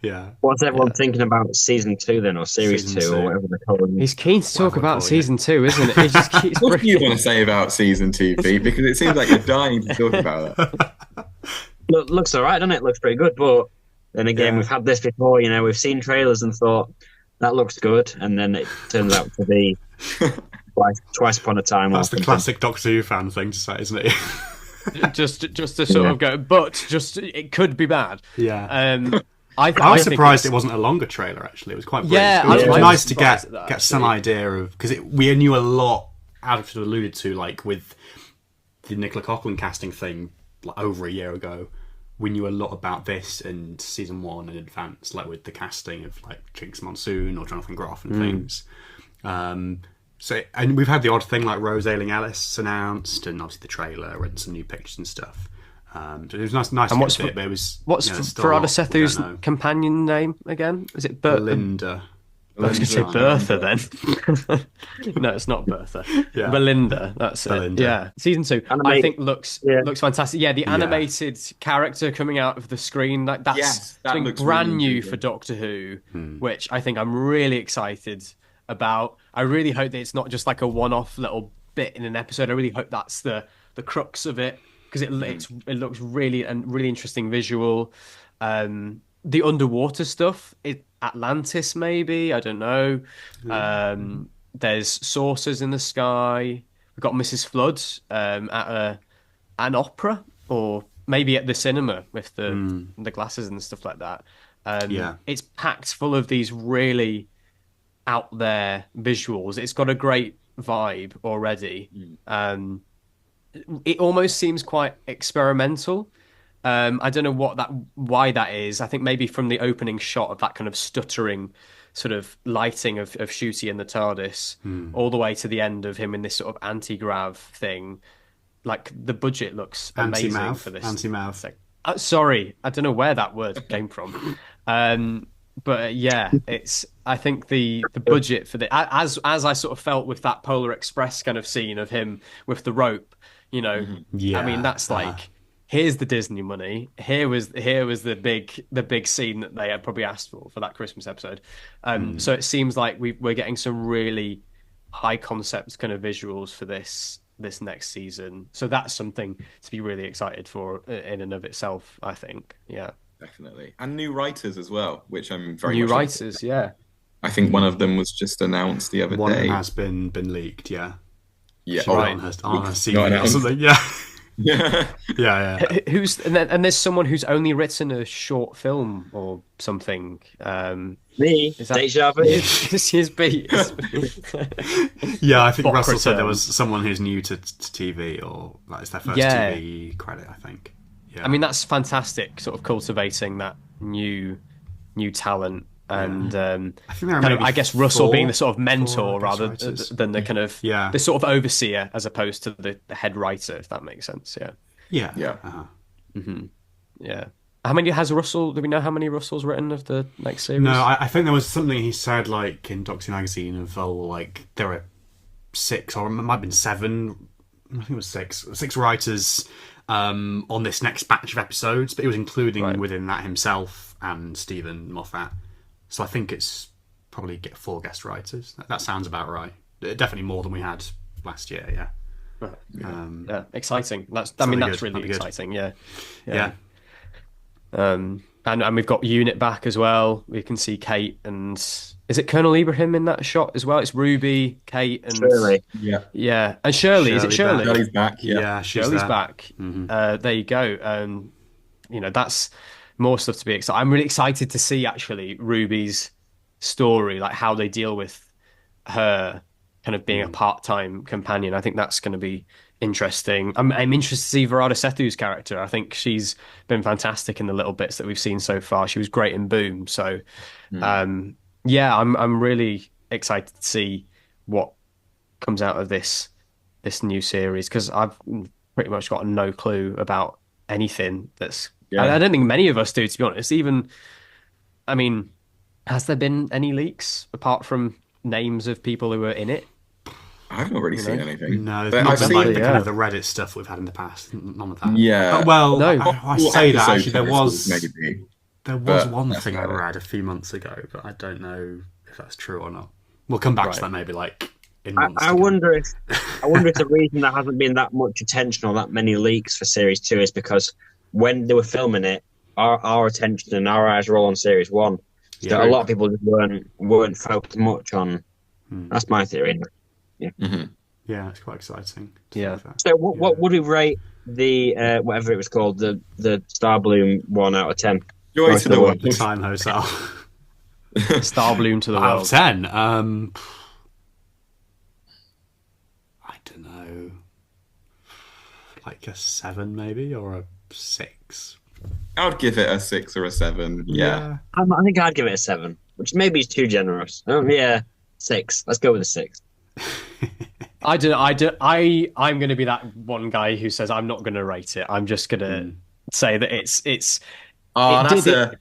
Yeah. What's everyone thinking about season 2 then, or series 2, or whatever they're calling it? He's keen to talk about season 2, isn't it? He just keeps what do you want to say about season 2, Pete? Because it seems like you're dying to talk about it. Looks all right, doesn't it? Looks pretty good, but then again, we've had this before. You know, we've seen trailers and thought that looks good, and then it turns out to be twice upon a time. That's the classic Doctor Who fan thing to say, isn't it? just to sort of go, but just it could be bad. Yeah. I was surprised it wasn't a longer trailer. Actually, it was quite brief. Yeah, it was nice to get some idea of, because we knew a lot. Alex alluded to, like with the Nicola Coughlan casting thing, like over a year ago. We knew a lot about this in season 1 in advance, like with the casting of like Jinx Monsoon or Jonathan Groff and things. So, and we've had the odd thing like Rose Ayling-Ellis announced, and obviously the trailer and some new pictures and stuff. So it was nice and to get it, but it was... What's Farada Sethu's companion name again? Is it Belinda? I was going to say Bertha then. No, it's not Bertha. Belinda, that's Belinda. It. Yeah. Season 2, I think looks fantastic. Yeah, the animated character coming out of the screen, that's something brand really new for Doctor Who, which I think I'm really excited about. I really hope that it's not just like a one-off little bit in an episode. I really hope that's the crux of it, because it looks really interesting visual. The underwater stuff, Atlantis maybe, I don't know. There's saucers in the sky. We've got Mrs. Flood at an opera, or maybe at the cinema with the glasses and stuff like that. It's packed full of these really out there visuals. It's got a great vibe already. It almost seems quite experimental. I don't know why that is. I think maybe from the opening shot of that kind of stuttering sort of lighting of Ncuti in the TARDIS, all the way to the end of him in this sort of anti-grav thing. Like, the budget looks amazing for this. Anti-mouth. Thing. Sorry, I don't know where that word came from. But yeah, I think the budget for as I sort of felt with that Polar Express kind of scene of him with the rope, you know. I mean, that's like, here's the Disney money. Here was the big scene that they had probably asked for that Christmas episode. So it seems like we're getting some really high concept kind of visuals for this next season. So that's something to be really excited for in and of itself, I think. Yeah. Definitely. And new writers as well, which I'm very new much writers, yeah. I think one of them was just announced the other day. One has been leaked, yeah. Yeah, on her CV or something, yeah. Yeah. Yeah. Who's and there's someone who's only written a short film or something. Me, Is that Deja Vu. his beat? Yeah, I think Fuck Russell said there return. was someone who's new to TV, or like it's their first Yeah. TV credit, I think. Yeah. I mean, that's fantastic, sort of cultivating that new talent, and I think there are kind of, maybe I guess, Russell four- being the sort of four mentor rather ghostwriters. than the kind of Yeah. the sort of overseer as opposed to the head writer, if that makes sense. Yeah, Yeah. Yeah. yeah. How many has Russell? Do we know how many Russell's written of the next series? No, I think there was something he said like in Doxy magazine of like there are 6 or it might have been 7. I think it was 6 writers on this next batch of episodes, but he was including within that himself and Stephen Moffat. So I think it's probably 4 guest writers. That sounds about right. Definitely more than we had last year. Yeah. Yeah, exciting. That's really that's good. really That'd be good. exciting. Yeah. Yeah. And we've got Unit back as well. We can see Kate and is it Colonel Ibrahim in that shot as well? It's Ruby, Kate, and Shirley. yeah, and Shirley. Is it Shirley? Shirley's back. Yeah. Yeah, she's Shirley's there. back. There you go. That's more stuff to be excited. I'm really excited to see actually Ruby's story, like how they deal with her kind of being a part-time companion. I think that's going to be interesting. I'm interested to see Verada Sethu's character. I think she's been fantastic in the little bits that we've seen so far. She was great in Boom. So, yeah, I'm really excited to see what comes out of this new series because I've pretty much got no clue about anything that's. Yeah. I don't think many of us do, to be honest. Even, I mean, has there been any leaks apart from names of people who were in it? I've not really seen anything. No, But not I've been seen like the kind of the Reddit stuff we've had in the past. None of that. Yeah. Well, No. I say that actually there was maybe. one that's thing I about it. read a few months ago, but I don't know if that's true or not. We'll come back to that maybe like in months. I wonder if the reason there hasn't been that much attention or that many leaks for Series 2 is because when they were filming it, our attention and our eyes were all on Series 1. So Yeah. a lot of people just weren't focused much on. That's my theory. Yeah, it's quite exciting. Yeah. So what would we rate the whatever it was called, the Star Bloom 1 out of 10? Joy to the world. The Time Hotel. Star Bloom to the Out world. of 10. I don't know. Like a 7 maybe, or a 6. I would give it a 6 or a 7. Yeah. I think I'd give it a 7, which maybe is too generous. Yeah, 6. Let's go with a 6. I'm going to be that one guy who says I'm not going to rate it. I'm just going to say that it's. Oh, it that's did a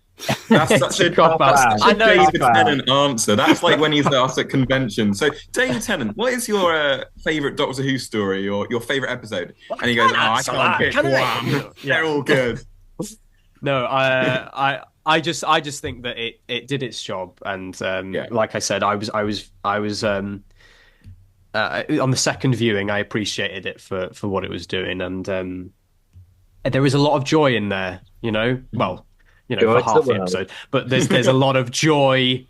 that's such a cop out. I I know know it's David Tennant answer. That's like when he's asked at convention. So, David Tennant, what is your favourite Doctor Who story or your favourite episode? And he goes, I can't pick one. They're all good. No, I just think that it did its job, and like I said, I was on the second viewing, I appreciated it for what it was doing, and there was a lot of joy in there, well, Joy for half to the episode, but there's a lot of joy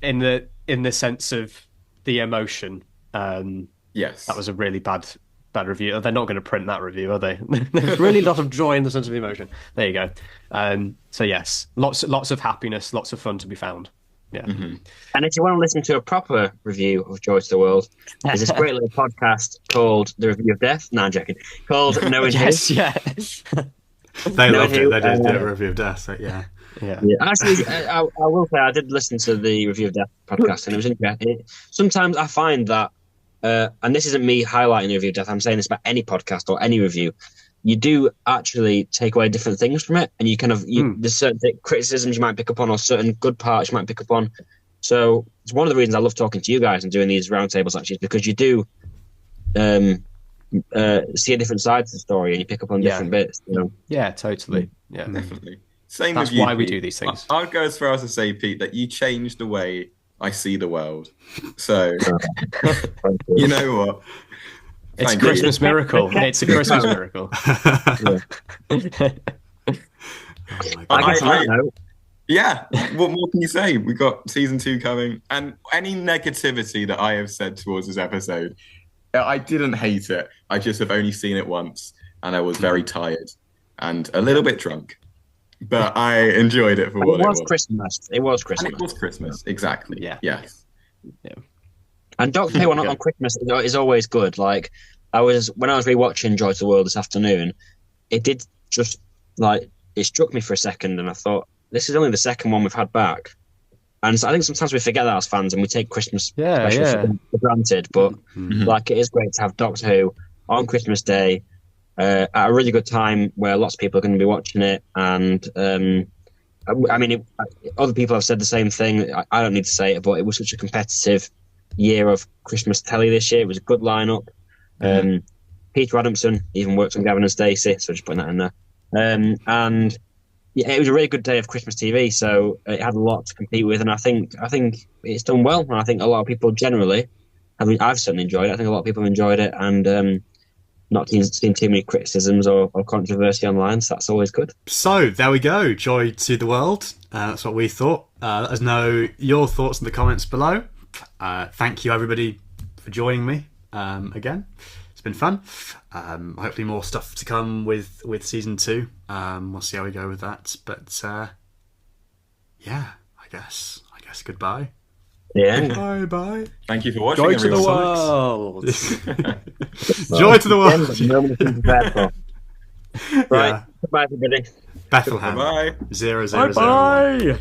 in the sense of the emotion. Yes, that was a really bad review. They're not going to print that review, are they? There's really a lot of joy in the sense of the emotion. There you go. So yes, lots of happiness, lots of fun to be found. Yeah. And if you want to listen to a proper review of Joy to the World, there's this great little podcast called The Review of Death. No, I'm joking. Called Knowing Yes, Who. yeah. They loved it. They did uh, a review of Death. So yeah. Yeah. Actually, I will say I did listen to the Review of Death podcast, and it was interesting. Sometimes I find that, and this isn't me highlighting the Review of Death, I'm saying this about any podcast or any review, you do actually take away different things from it, and you kind of there's certain criticisms you might pick up on, or certain good parts you might pick up on. So it's one of the reasons I love talking to you guys and doing these roundtables, actually, is because you do see a different side to the story, and you pick up on different bits. Yeah, totally. Yeah, definitely. Same That's with you, why we Pete. do these things. I'd go as far as to say, Pete, that you changed the way I see the world. So, you know what? It's a Thank you. Christmas miracle. It's a Christmas miracle. Yeah, what more can you say? We've got season 2 coming, and any negativity that I have said towards this episode, I didn't hate it. I just have only seen it once. and I was very tired and a little bit drunk. But I enjoyed it for what it was. Christmas. It was Christmas. And it was Christmas, exactly. Yeah. Yes. Yeah. And Doctor Who on Christmas is always good. Like when I was rewatching Joy to the World this afternoon, it did just like it struck me for a second, and I thought this is only the second one we've had back. And so I think sometimes we forget that as fans, and we take Christmas specials for granted. But like it is great to have Doctor Who on Christmas Day at a really good time where lots of people are going to be watching it. And I mean, other people have said the same thing. I don't need to say it, but it was such a competitive year of Christmas telly this year. It was a good lineup. Peter Adamson even worked on Gavin and Stacey, so just putting that in there. And yeah, it was a really good day of Christmas TV, so it had a lot to compete with, and I think it's done well, and I think a lot of people generally, I mean, I've certainly enjoyed it. I think a lot of people have enjoyed it, and not seen too many criticisms or controversy online, so that's always good. So there we go, Joy to the World. That's what we thought. Let us know your thoughts in the comments below. Thank you everybody for joining me again. It's been fun. Hopefully more stuff to come with season 2. We'll see how we go with that. But yeah, I guess goodbye. Yeah. Bye. Thank you for watching. Joy to the world. Joy to the world. Right. Yeah. Goodbye, everybody. Bethlehem. Bye. 000. Bye.